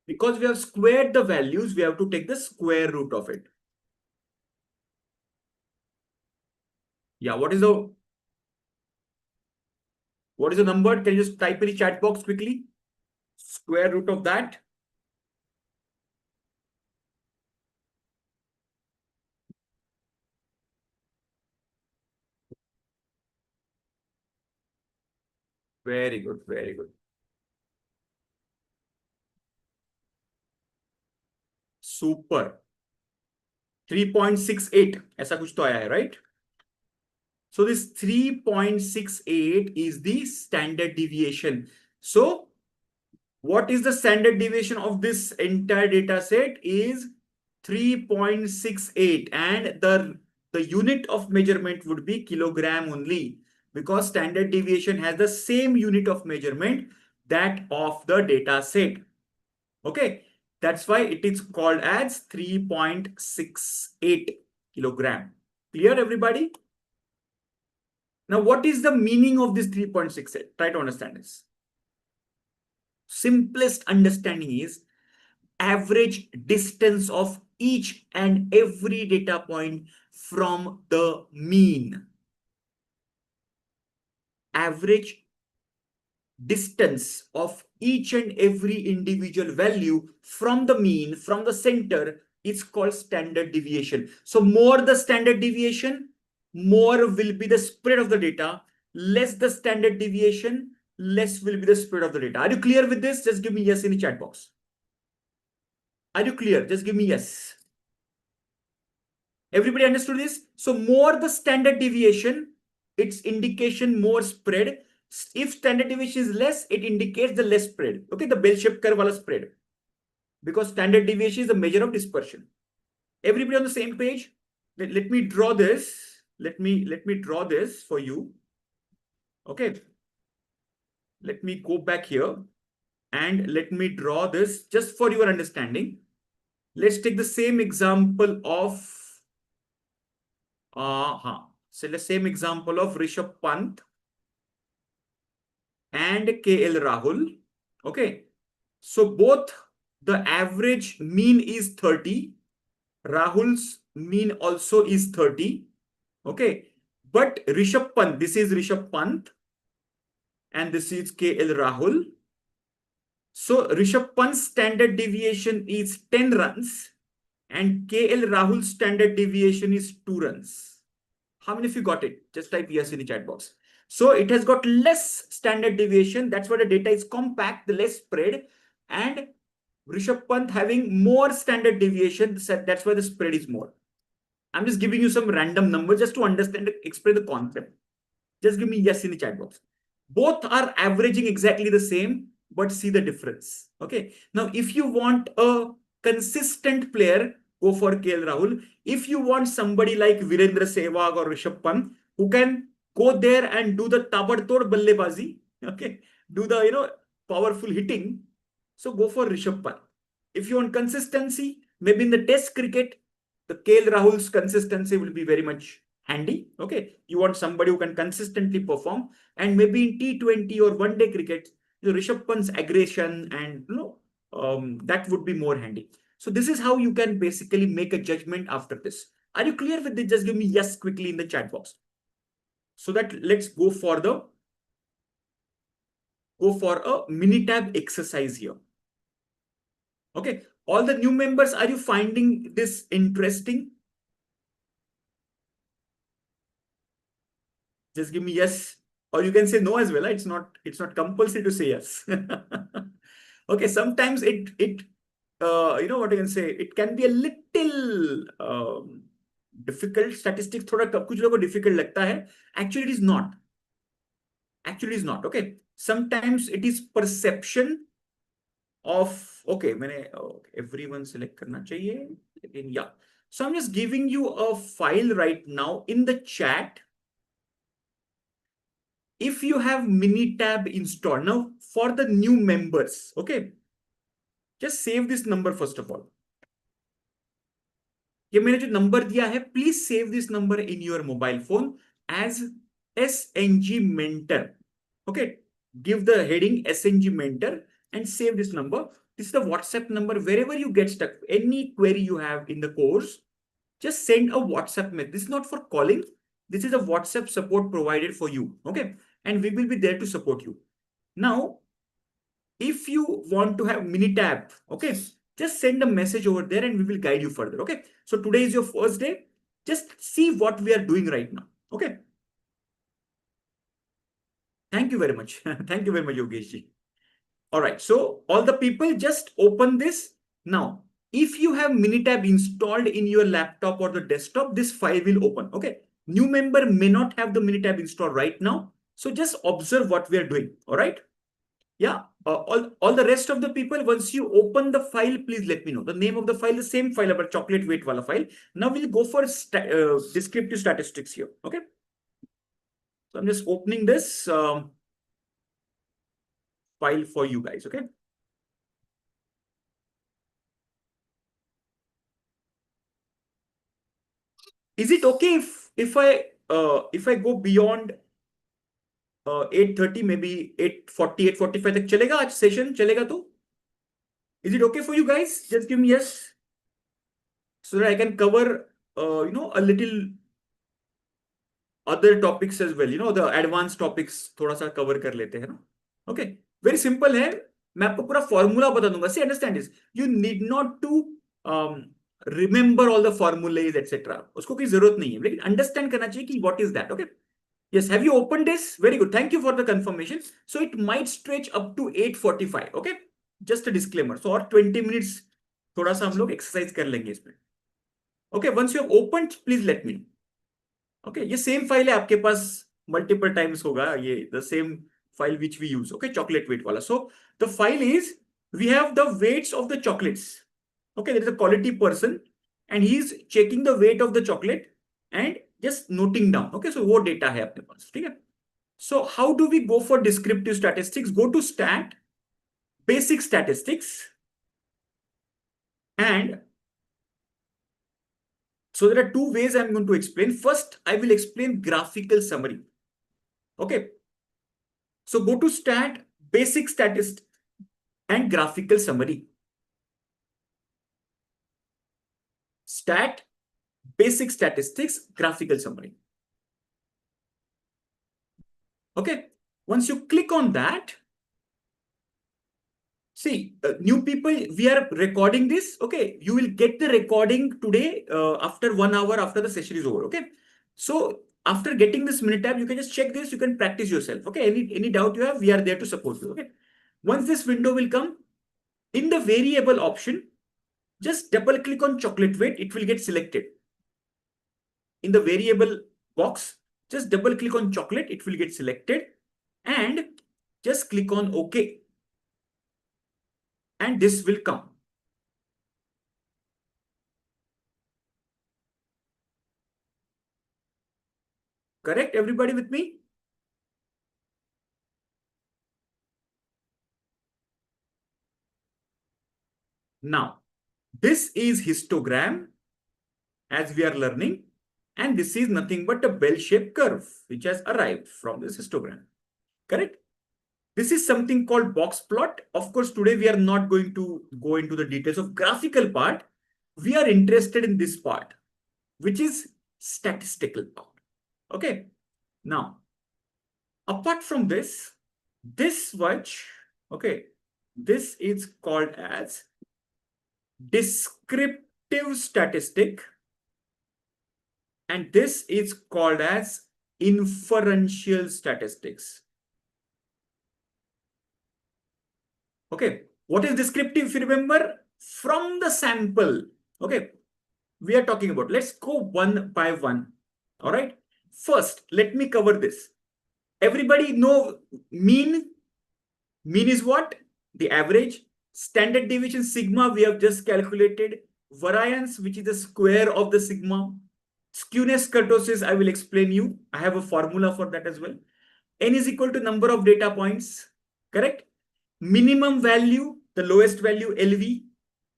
Because we have squared the values, we have to take the square root of it. Yeah, what is the number? Can you just type in the chat box quickly? Square root of that. Very good, very good. Super. 3.68 ऐसा कुछ तो आया है, right? So this 3.68 is the standard deviation. So what is the standard deviation of this entire data set is 3.68, and the unit of measurement would be kilogram only. because standard deviation has the same unit of measurement that of the data set. Okay, that's why it is called as 3.68 kilogram. Clear, everybody? Now, what is the meaning of this 3.68? Try to understand this. Simplest understanding is average distance of each and every data point from the mean. Average distance of each and every individual value from the mean, from the center, is called standard deviation. So more the standard deviation, more will be the spread of the data. Less the standard deviation, less will be the spread of the data. Are you clear with this? Just give me yes in the chat box. Are you clear? Just give me yes. Everybody understood this? So more the standard deviation, its indication more spread. If standard deviation is less, it indicates the less spread. Okay, the bell-shaped curve wala spread. Because standard deviation is a measure of dispersion. Everybody on the same page? Let me draw this. Let me draw this for you. Okay. Let me go back here and let me draw this just for your understanding. Let's take the same example of so the same example of Rishabh Pant and KL Rahul. Okay. So both the average mean is 30. Rahul's mean also is 30. Okay. But Rishabh Pant, this is Rishabh Pant and this is KL Rahul. So Rishabh Pant's standard deviation is 10 runs and KL Rahul's standard deviation is 2 runs. How many of you got it? Just type yes in the chat box. So it has got less standard deviation. That's why the data is compact, the less spread. And Rishabh Pant having more standard deviation. That's why the spread is more. I'm just giving you some random numbers just to understand, explain the concept. Just give me yes in the chat box. Both are averaging exactly the same, but see the difference. Okay. Now, if you want a consistent player, go for KL Rahul. If you want somebody like Virendra Sehwag or Rishabh Pant who can go there and do the tabadtod ballebazi, okay, do the powerful hitting, so go for Rishabh Pant. If you want consistency, maybe in the Test cricket, the KL Rahul's consistency will be very much handy. Okay, you want somebody who can consistently perform, and maybe in T20 or one-day cricket, Rishabh Pant's aggression and that would be more handy. So this is how you can basically make a judgment after this. Are you clear with this? Just give me yes quickly in the chat box. So that let's go for a Minitab exercise here. Okay, all the new members, are you finding this interesting? Just give me yes, or you can say no as well. It's not compulsory to say yes. Okay, sometimes what you can say, it can be a little difficult. Statistics thoda kuch logo difficult lagta hai. Actually, it is not. Actually, it is not. Okay, sometimes it is perception of everyone select karna chahiye. Yeah. So I'm just giving you a file right now in the chat. If you have Minitab installed now for the new members, okay, just save this number first of all. ये मैंने जो number दिया है, please save this number in your mobile phone as SNG Mentor. Okay, give the heading SNG Mentor and save this number. This is the WhatsApp number. Wherever you get stuck, any query you have in the course, just send a WhatsApp message. This is not for calling. This is a WhatsApp support provided for you. Okay, and we will be there to support you. Now, if you want to have Minitab, okay, just send a message over there and we will guide you further. Okay, so today is your first day. Just see what we are doing right now. Okay. Thank you very much. Thank you very much, Yogesh ji. All right. So all the people just open this. Now, if you have Minitab installed in your laptop or the desktop, this file will open. Okay. New member may not have the Minitab installed right now. So just observe what we are doing. All right. Yeah. All the rest of the people, once you open the file, please let me know. The name of the file, the same file, about chocolate weight wala file. Now we'll go for descriptive statistics here. Okay. So I'm just opening this file for you guys, okay? Is it okay if I go beyond 8:30, maybe 8:40, 8:45 तक चलेगा आज session चलेगा तो? Is it okay for you guys? Just give me yes, so that I can cover a little other topics as well. The advanced topics थोड़ा सा cover कर लेते हैं ना. Okay, very simple है. मैं आपको पूरा फॉर्मूला बता दूंगा. See, understand this. You need not to remember all the formulas, etc. उसको कोई जरूरत नहीं है, लेकिन understand करना चाहिए कि what is that. Okay. Yes, have you opened this? Very good. Thank you for the confirmation. So it might stretch up to 8:45. Okay. Just a disclaimer. So और 20 minutes थोड़ा सा हम लोग एक्सरसाइज कर लेंगे इसमें. Okay. Once you have opened, please let me know. Okay ये same file है आपके पास, मल्टीपल टाइम्स होगा ये, the same file which we use. Okay, chocolate weight वाला. So the file is, we have the weights of the chocolates. Okay, there is a quality person and he is checking the weight of the chocolate and just noting down. Okay, so वो data है अपने पास. ठीक है. So how do we go for descriptive statistics? Go to stat, basic statistics, and so there are two ways I'm going to explain. First, I will explain graphical summary. Okay. So go to stat, basic statistics, and graphical summary. Stat, basic statistics, graphical summary. Okay. Once you click on that, see, new people, we are recording this. Okay. You will get the recording today after 1 hour after the session is over. Okay. So after getting this minute tab, you can just check this. You can practice yourself. Okay. Any doubt you have, we are there to support you. Okay. Once this window will come, in the variable option, just double click on chocolate weight. It will get selected. In the variable box, just double click on chocolate. It will get selected and just click on OK. And this will come. Correct? Everybody with me? Now, this is histogram as we are learning, and this is nothing but a bell-shaped curve which has arrived from this histogram. Correct? This is something called box plot. Of course, today we are not going to go into the details of graphical part. We are interested in this part, which is statistical part. Okay. Now, apart from this much, okay, this is called as descriptive statistic, and this is called as inferential statistics. Okay, what is descriptive? If you remember, from the sample, okay, we are talking about. Let's go one by one. All right. First, let me cover this. Everybody know mean. Mean is what? The average. Standard deviation, sigma, we have just calculated. Variance, which is the square of the sigma. Skewness, kurtosis, I will explain you. I have a formula for that as well. N is equal to number of data points. Correct? Minimum value, the lowest value, LV.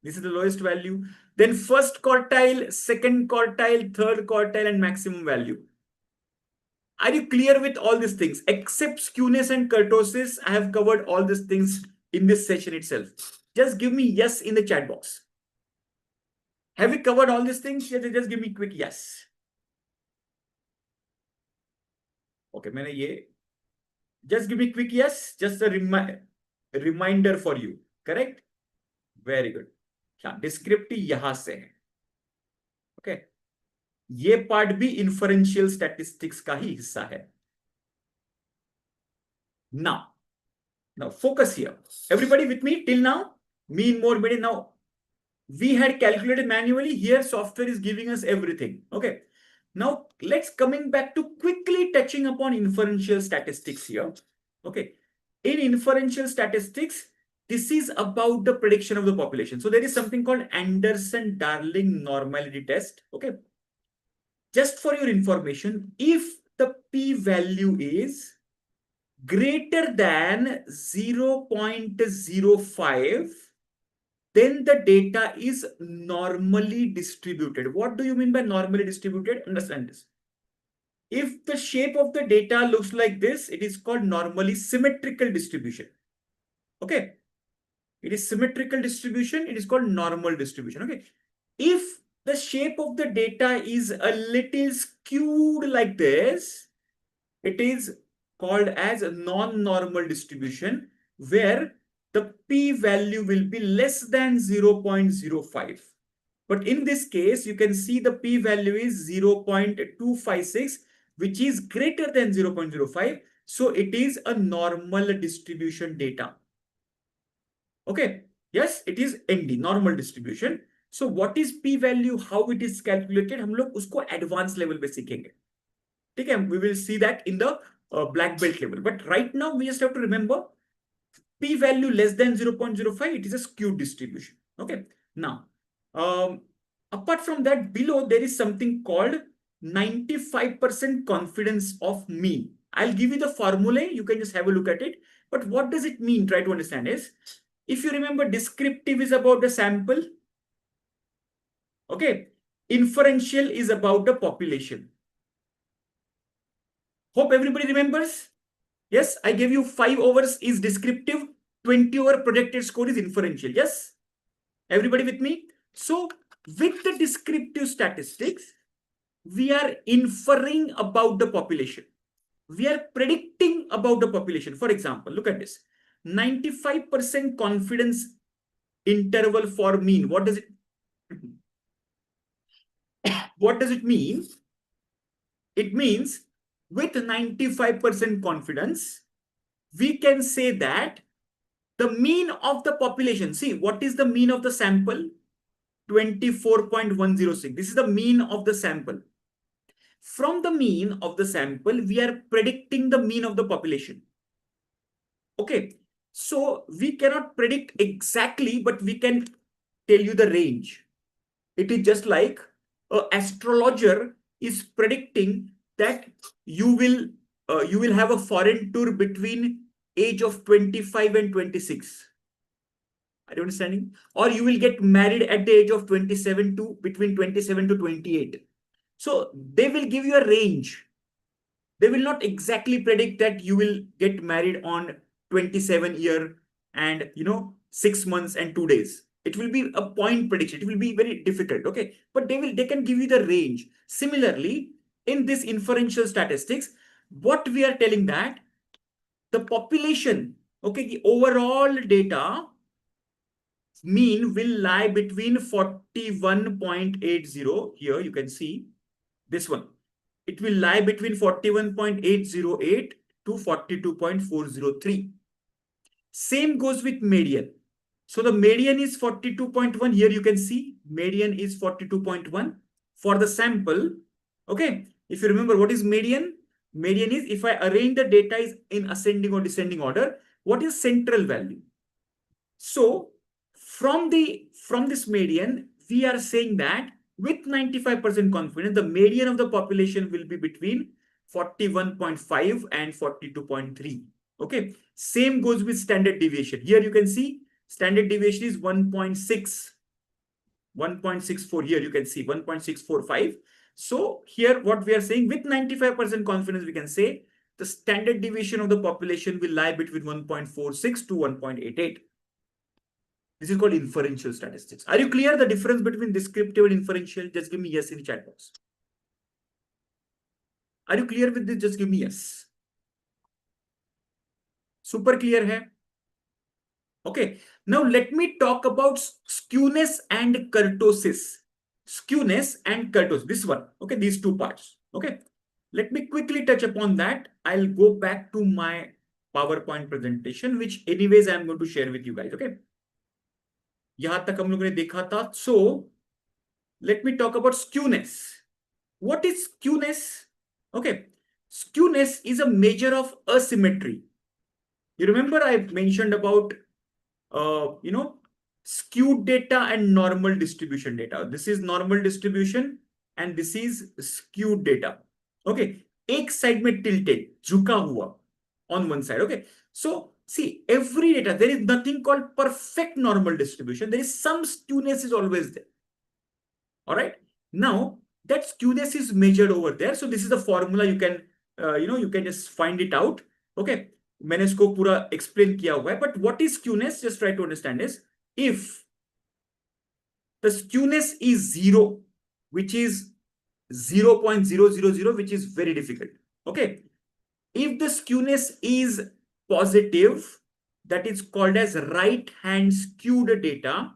This is the lowest value. Then first quartile, second quartile, third quartile, and maximum value. Are you clear with all these things? Except skewness and kurtosis, I have covered all these things in this session itself. Just give me yes in the chat box. Have we covered all these things? Just give me quick yes. Okay, मैंने ये. Just give me quick yes. Just a reminder for you. Correct? Very good. हाँ, descriptive यहाँ से है. Okay. ये part भी inferential statistics का ही हिस्सा है. Now focus here. Everybody with me till now? Mean, mode, median. Now we had calculated manually. Here software is giving us everything. Okay. Now let's coming back to quickly touching upon inferential statistics here. Okay. In inferential statistics, this is about the prediction of the population. So there is something called Anderson-Darling normality test. Okay. Just for your information, if the p-value is greater than 0.05, then the data is normally distributed. What do you mean by normally distributed? Understand this. If the shape of the data looks like this, it is called normally symmetrical distribution. Okay. It is symmetrical distribution. It is called normal distribution. Okay. If the shape of the data is a little skewed like this, it is called as a non-normal distribution, where the p-value will be less than 0.05. But in this case, you can see the p-value is 0.256, which is greater than 0.05. So it is a normal distribution data. Okay. Yes, it is ND, normal distribution. So what is p-value, how it is calculated, हम लोग उसको advanced level पे सीखेंगे. Okay, we will see that in the black belt level. But right now, we just have to remember p-value less than 0.05, it is a skewed distribution. Okay. Now, apart from that, below there is something called 95% confidence of mean. I'll give you the formula. You can just have a look at it. But what does it mean? Try to understand is, if you remember, descriptive is about the sample. Okay. Inferential is about the population. Hope everybody remembers. Yes, I gave you 5 overs is descriptive, 20 over projected score is inferential. Yes, everybody with me? So with the descriptive statistics, we are inferring about the population. We are predicting about the population. For example, look at this. 95% confidence interval for mean. What does it mean? It means with 95% confidence, we can say that the mean of the population, see, what is the mean of the sample? 24.106. This is the mean of the sample. From the mean of the sample, we are predicting the mean of the population. Okay. So we cannot predict exactly, but we can tell you the range. It is just like an astrologer is predicting that you will have a foreign tour between age of 25 and 26. Are you understanding? Or you will get married at the age of 27 to between 27 to 28. So they will give you a range. They will not exactly predict that you will get married on 27 year and 6 months and 2 days. It will be a point prediction. It will be very difficult. Okay. But they can give you the range. Similarly, in this inferential statistics, what we are telling that the population, okay, the overall data mean will lie between 41.80. Here you can see this one. It will lie between 41.808 to 42.403. Same goes with median. So the median is 42.1. Here you can see median is 42.1 for the sample. Okay. If you remember, what is median? Median is if I arrange the data is in ascending or descending order, what is central value? So from this median, we are saying that with 95% confidence, the median of the population will be between 41.5 and 42.3. Okay. Same goes with standard deviation. Here you can see standard deviation is 1.64. Here you can see 1.645. So here what we are saying, with 95% confidence, we can say the standard deviation of the population will lie between 1.46 to 1.88. This is called inferential statistics. Are you clear the difference between descriptive and inferential? Just give me yes in the chat box. Are you clear with this? Just give me yes. Super clear hai? Okay. Now let me talk about skewness and kurtosis. Skewness and kurtosis. This one. Okay. These two parts. Okay. Let me quickly touch upon that. I'll go back to my PowerPoint presentation, which anyways I'm going to share with you guys. Okay. यहां तक हम लोगों ने देखा था. So let me talk about skewness. What is skewness? Okay. Skewness is a measure of asymmetry. You remember I mentioned about skewed data and normal distribution data. This is normal distribution and this is skewed data. Okay. एक side में tilted, झुका हुआ, on one side. Okay, so see, every data, there is nothing called perfect normal distribution. There is some skewness is always there. All right, now that skewness is measured over there. So this is the formula. You can you can just find it out. Okay, मैंने इसको पूरा explain किया हुआ है. But what is skewness? Just try to understand is, if the skewness is zero, which is 0.000, which is very difficult. Okay, if the skewness is positive, that is called as right hand skewed data.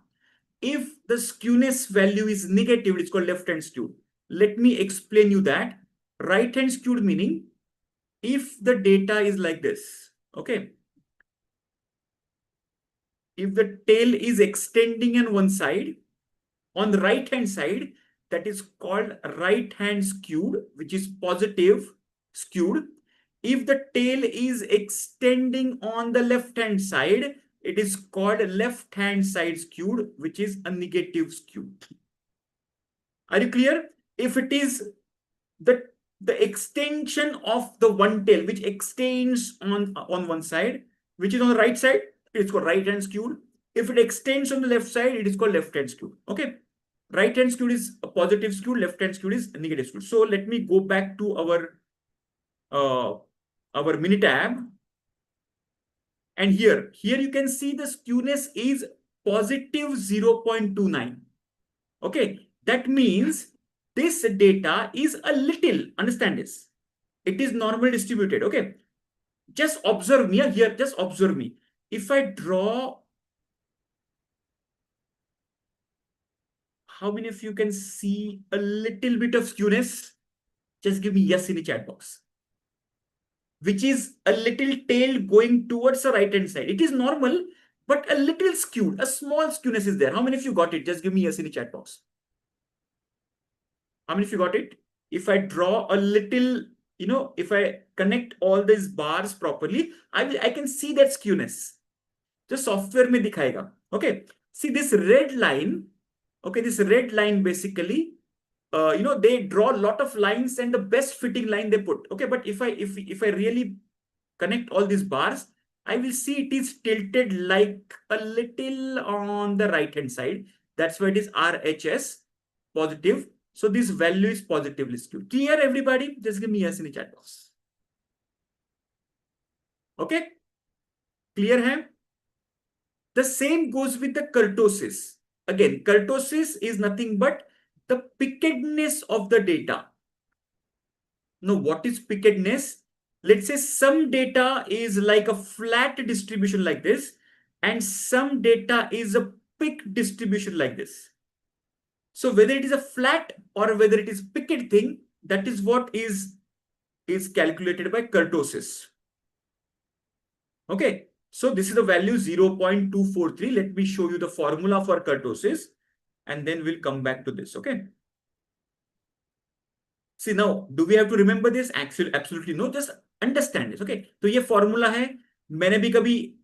If the skewness value is negative, it's called left hand skewed. Let me explain you that. Right hand skewed meaning, if the data is like this, okay, if the tail is extending on one side, on the right hand side, that is called right hand skewed, which is positive skewed. If the tail is extending on the left hand side, it is called left hand side skewed, which is a negative skew. Are you clear? If it is the extension of the one tail, which extends on one side, which is on the right side, it's called right hand skewed. If it extends on the left side, it is called left hand skewed. Okay, right hand skewed is a positive skewed, left hand skewed is a negative skewed. So let me go back to our Minitab, and here you can see the skewness is positive 0.29. Okay, that means this data is a little, understand this, it is normal distributed. Okay, just observe me here, just observe me. If I draw, how many of you can see a little bit of skewness? Just give me yes in the chat box. Which is a little tail going towards the right hand side. It is normal, but a little skewed, a small skewness is there. How many of you got it? Just give me yes in the chat box. How many of you got it? If I draw a little, if I connect all these bars properly, I can see that skewness. Just software में दिखाएगा. Okay, see this red line. Okay, this red line basically, they draw a lot of lines and the best fitting line they put. Okay, but if I really connect all these bars, I will see it is tilted like a little on the right hand side. That's why it is RHS positive. So this value is positively skewed. Clear, everybody? Just give me yes in the chat box. Okay, clear hai? The same goes with the kurtosis. Again, kurtosis is nothing but the pickedness of the data. Now, what is pickedness? Let's say some data is like a flat distribution like this, and some data is a pick distribution like this. So whether it is a flat or whether it is picked thing, that is what is calculated by kurtosis. Okay, so this is the value 0.243. Let me show you the formula for kurtosis, and then we'll come back to this. Okay. See, now, do we have to remember this? Actually, absolutely no. Just understand this. Okay. तो ये formula है. मैंने भी कभी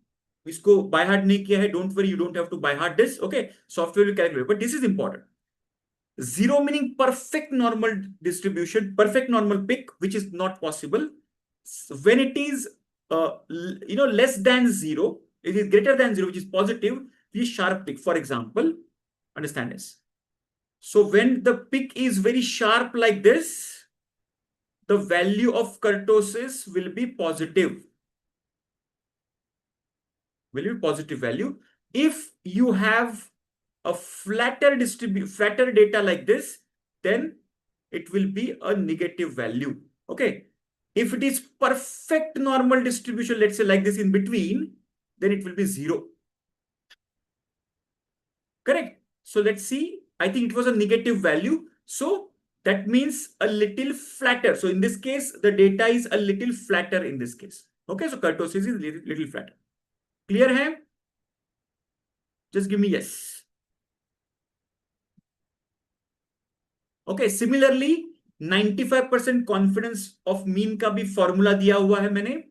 इसको by heart नहीं किया है. Don't worry, you don't have to by heart this. Okay. Software will calculate. But this is important. Zero meaning perfect normal distribution, perfect normal pick, which is not possible. When it is less than zero, it is greater than zero, which is positive, the sharp pick. For example, understand this. So when the pick is very sharp like this, the value of kurtosis will be positive. Will be positive value. If you have a flatter data like this, then it will be a negative value. Okay. If it is perfect normal distribution, let's say like this in between, then it will be zero. Correct. So let's see. I think it was a negative value. So that means a little flatter. So in this case, the data is a little flatter in this case. Okay. So kurtosis is little flatter. Clear hai? Just give me yes. Okay. Similarly, 95% confidence of mean का भी formula दिया हुआ है मैंने.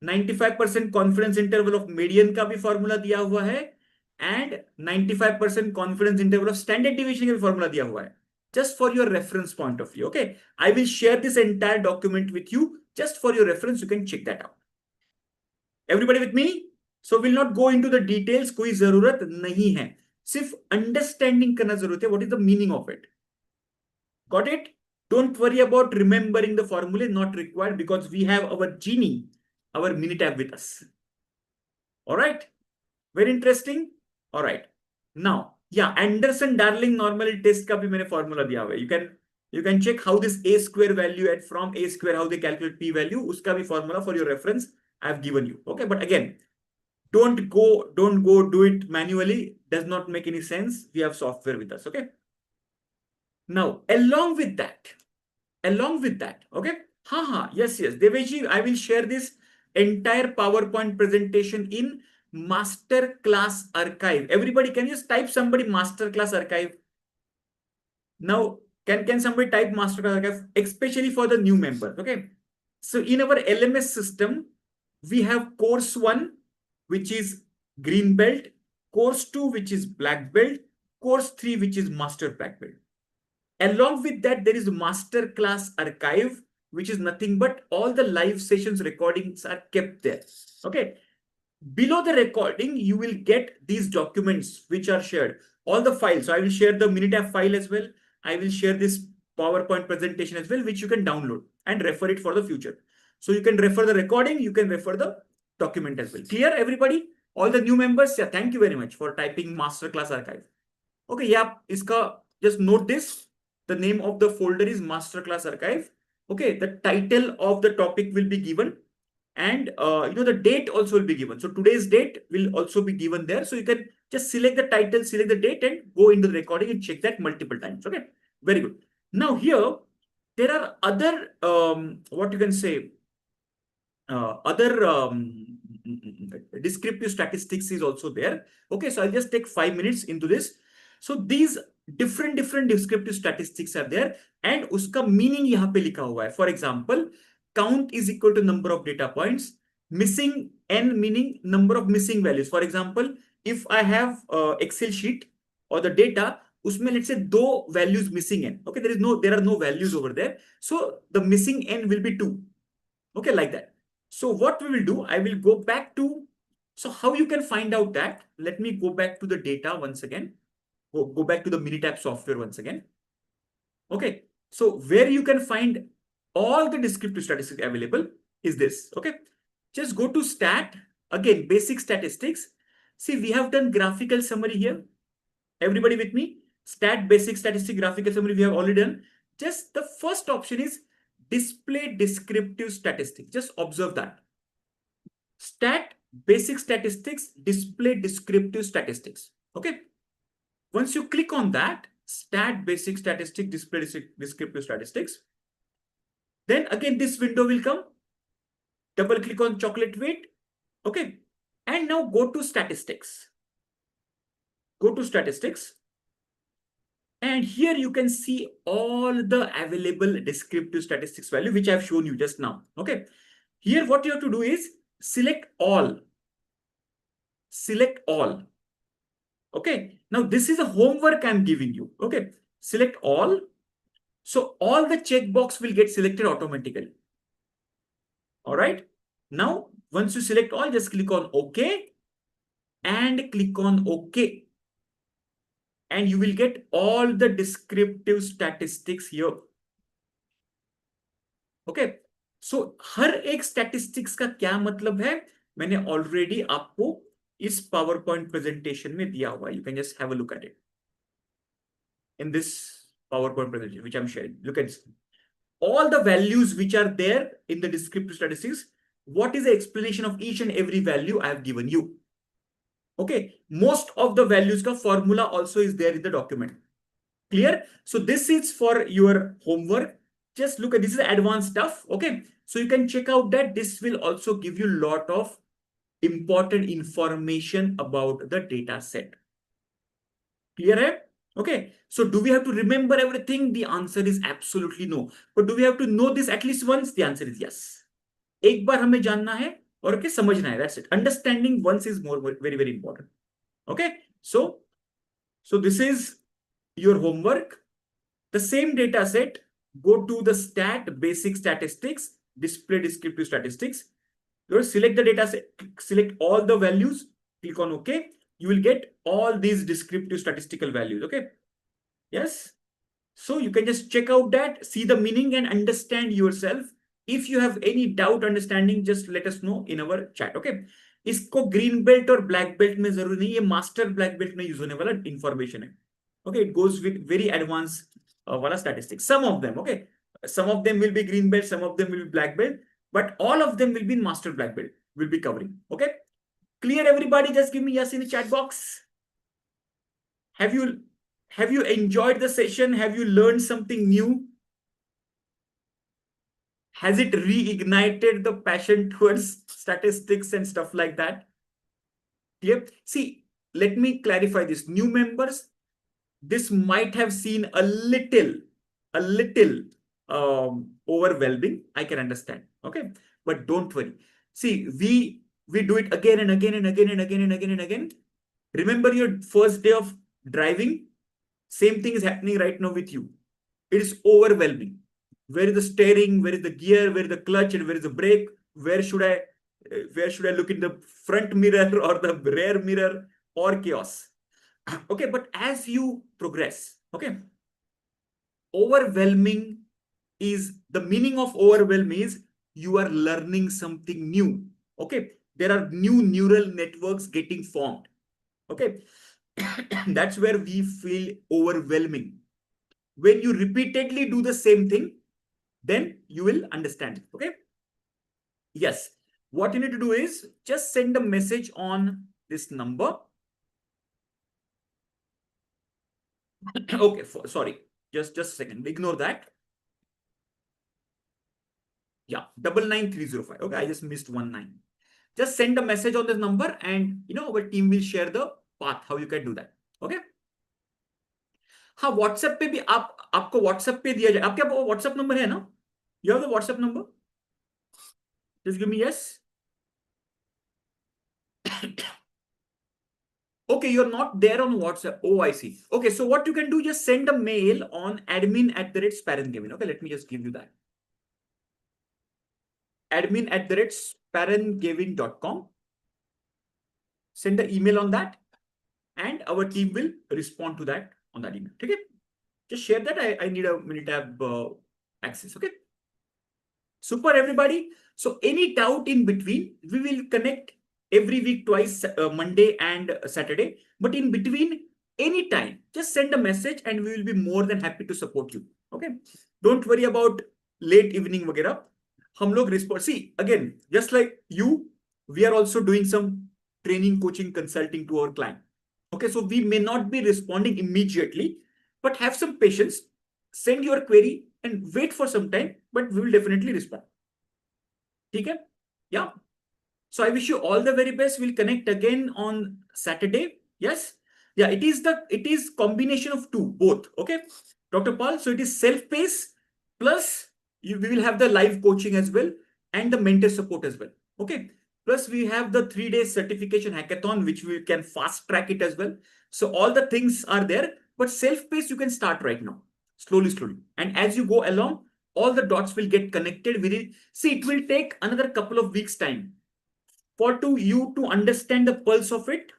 95% confidence interval of median का भी formula दिया हुआ है. And 95% confidence interval of standard deviation का भी formula दिया हुआ है. just for your reference point of view. Okay, I will share this entire document with you just for your reference. You can check that out. Everybody with me? So we'll not go into the details. कोई जरूरत नहीं है, सिर्फ understanding करना जरूरत है. What is the meaning of it? Got it? Don't worry about remembering the formula, not required, because we have our genie, our Minitab with us. All right, very interesting. All right, now yeah, Anderson Darling normal test का भी मैंने formula दिया हुआ है. You can check how this a square value and from a square how they calculate p value. उसका भी formula for your reference I have given you. Okay, but again, don't go do it manually. Does not make any sense. We have software with us. Okay, now along with that, okay, yes, Deveji, I will share this entire PowerPoint presentation in masterclass archive. Everybody, can you type somebody masterclass archive? Now, can somebody type masterclass archive, especially for the new members? Okay, so in our LMS system, we have course 1, which is green belt, course 2, which is black belt, course 3, which is master black belt. Along with that, there is masterclass archive, which is nothing but all the live sessions recordings are kept there. Okay. Below the recording, you will get these documents which are shared, all the files. So I will share the Minitab file as well. I will share this PowerPoint presentation as well, which you can download and refer it for the future. So you can refer the recording, you can refer the document as well. Clear, everybody? All the new members, yeah, thank you very much for typing masterclass archive. Okay, yeah, just note this. The name of the folder is masterclass archive. Okay, the title of the topic will be given, and the date also will be given. So today's date will also be given there. So you can just select the title, select the date, and go in the recording and check that multiple times. Okay, very good. Now here there are other what you can say other descriptive statistics is also there. Okay, so I'll just take 5 minutes into this. So these different descriptive statistics are there, and uska meaning यहाँ पे लिखा हुआ है. For example, count is equal to number of data points. Missing n meaning number of missing values. For example, if I have Excel sheet or the data, उसमें let's say 2 values missing n. Okay, there are no values over there. So the missing n will be 2. Okay, like that. So what we will do, I will go back to, so how you can find out that? Let me go back to the data once again. Go back to the Minitab software once again. Okay, so where you can find all the descriptive statistics available is this. Okay, just go to stat, again, basic statistics. See, we have done graphical summary here. Everybody with me? Stat, basic statistic, graphical summary we have already done. Just the first option is display descriptive statistics. Just observe that. Stat, basic statistics, display descriptive statistics. Okay. Once you click on that, stat, basic statistic, display descriptive statistics, then again this window will come. Double click on chocolate weight. Okay. And now go to statistics. Go to statistics. And here you can see all the available descriptive statistics value, which I have shown you just now. Okay. Here what you have to do is select all. Select all. Okay. Now this is a homework I'm giving you. Okay. Select all. So all the checkbox will get selected automatically. All right. Now, once you select all, just click on OK and click on OK. And you will get all the descriptive statistics here. Okay. So हर एक statistics का क्या मतलब है मैंने already आपको इस PowerPoint presentation में दिया हुआ है. You can just have a look at it. In this PowerPoint presentation, which I'm sharing. Look at this. All the values which are there in the descriptive statistics, what is the explanation of each and every value I have given you? Okay, most of the values ka formula also is there in the document. Clear? So this is for your homework. Just look at this is advanced stuff. Okay, so you can check out that. This will also give you a lot of important information about the data set. Clear? Hai? Okay, so do we have to remember everything? The answer is absolutely no. But do we have to know this at least once? The answer is yes. एक बार हमें जानना है और okay, समझना है. That's it. Understanding once is very important. Okay, so this is your homework. The same data set, go to the basic statistics, display descriptive statistics. You select the data set, select all the values, click on OK. You will get all these descriptive statistical values. Okay. Yes. So you can just check out that, see the meaning and understand yourself. If you have any doubt understanding, just let us know in our chat. Okay. इसको green belt और black belt में जरूरी नहीं, ये master black belt में use होने वाला information है. Okay, it goes with very advanced wala statistics. Some of them, okay, some of them will be green belt, some of them will be black belt, but all of them will be in master black belt. Will be covering. Okay, clear everybody? Just give me yes in the chat box. Have you enjoyed the session? Have you learned something new? Has it reignited the passion towards statistics and stuff like that? Yep. See, let me clarify this. New members, this might have seen a little overwhelming. I can understand. Okay, but don't worry. See, we do it again and again and again and again and again and again. Remember your first day of driving? Same thing is happening right now with you. It is overwhelming. Where is the steering? Where is the gear? Where is the clutch? And where is the brake? Where should I look in the front mirror or the rear mirror, or chaos? Okay, but as you progress, okay, overwhelming is the meaning of overwhelm is you are learning something new. Okay, there are new neural networks getting formed. Okay, that's where we feel overwhelming. When you repeatedly do the same thing, then you will understand it. Okay, yes, what you need to do is just send a message on this number. Okay, sorry, just a second, ignore that. Yeah, 99305. Okay, I just missed 19. Just send a message on this number and our team will share the path how you can do that. Okay. हाँ, WhatsApp पे भी आपको WhatsApp पे दिया जाए. आपके WhatsApp number है ना? You have the WhatsApp number? Just give me yes. Okay, you're not there on WhatsApp. Oh, I see. Okay, so what you can do, just send a mail on admin@sparrangavin. Okay, let me just give you that. admin@sparrangavin.com. Send the email on that and our team will respond to that on that email. Okay, just share that. I need a Minitab access. Okay, super everybody. So any doubt in between, we will connect every week twice, Monday and Saturday. But in between, anytime, just send a message and we will be more than happy to support you. Okay, don't worry about late evening वगैरह. हम लोग respond. See, again, just like you, we are also doing some training, coaching, consulting to our client. Okay, so we may not be responding immediately, but have some patience. Send your query and wait for some time, but we will definitely respond. Okay? Yeah. So I wish you all the very best. We'll connect again on Saturday. Yes. Yeah, it is combination of two, both. Okay, Dr. Paul. So it is self-paced plus we will have the live coaching as well and the mentor support as well. Okay. Plus we have the 3-day certification hackathon, which we can fast track it as well. So all the things are there, but self-paced you can start right now, slowly. And as you go along, all the dots will get connected within. See, it will take another couple of weeks time for you to understand the pulse of it.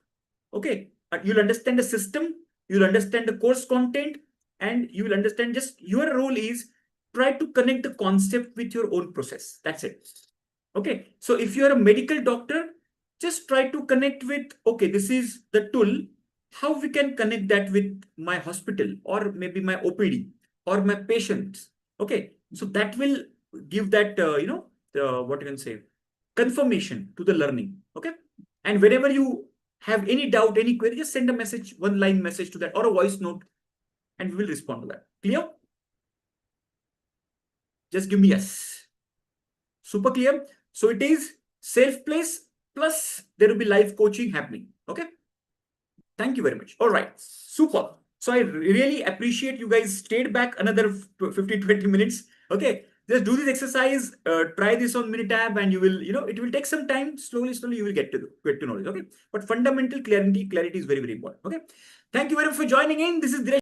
Okay, you'll understand the system, you'll understand the course content, and you will understand. Just your role is try to connect the concept with your own process. That's it. Okay, so if you're a medical doctor, just try to connect with, okay, this is the tool, how we can connect that with my hospital or maybe my OPD or my patients. Okay, so that will give that what you can say, confirmation to the learning. Okay, and whenever you have any doubt, any query, just send a message, one line message to that or a voice note, and we will respond to that. Clear? Just give me yes. Super clear. So it is self-place plus there will be live coaching happening. Okay, thank you very much. All right, super. So I really appreciate you guys stayed back another 15-20 minutes. Okay, just do this exercise, try this on Minitab, and you will, it will take some time. Slowly you will get to know it. Okay, but fundamental clarity is very important. Okay, thank you very much for joining in. This is Dinesh.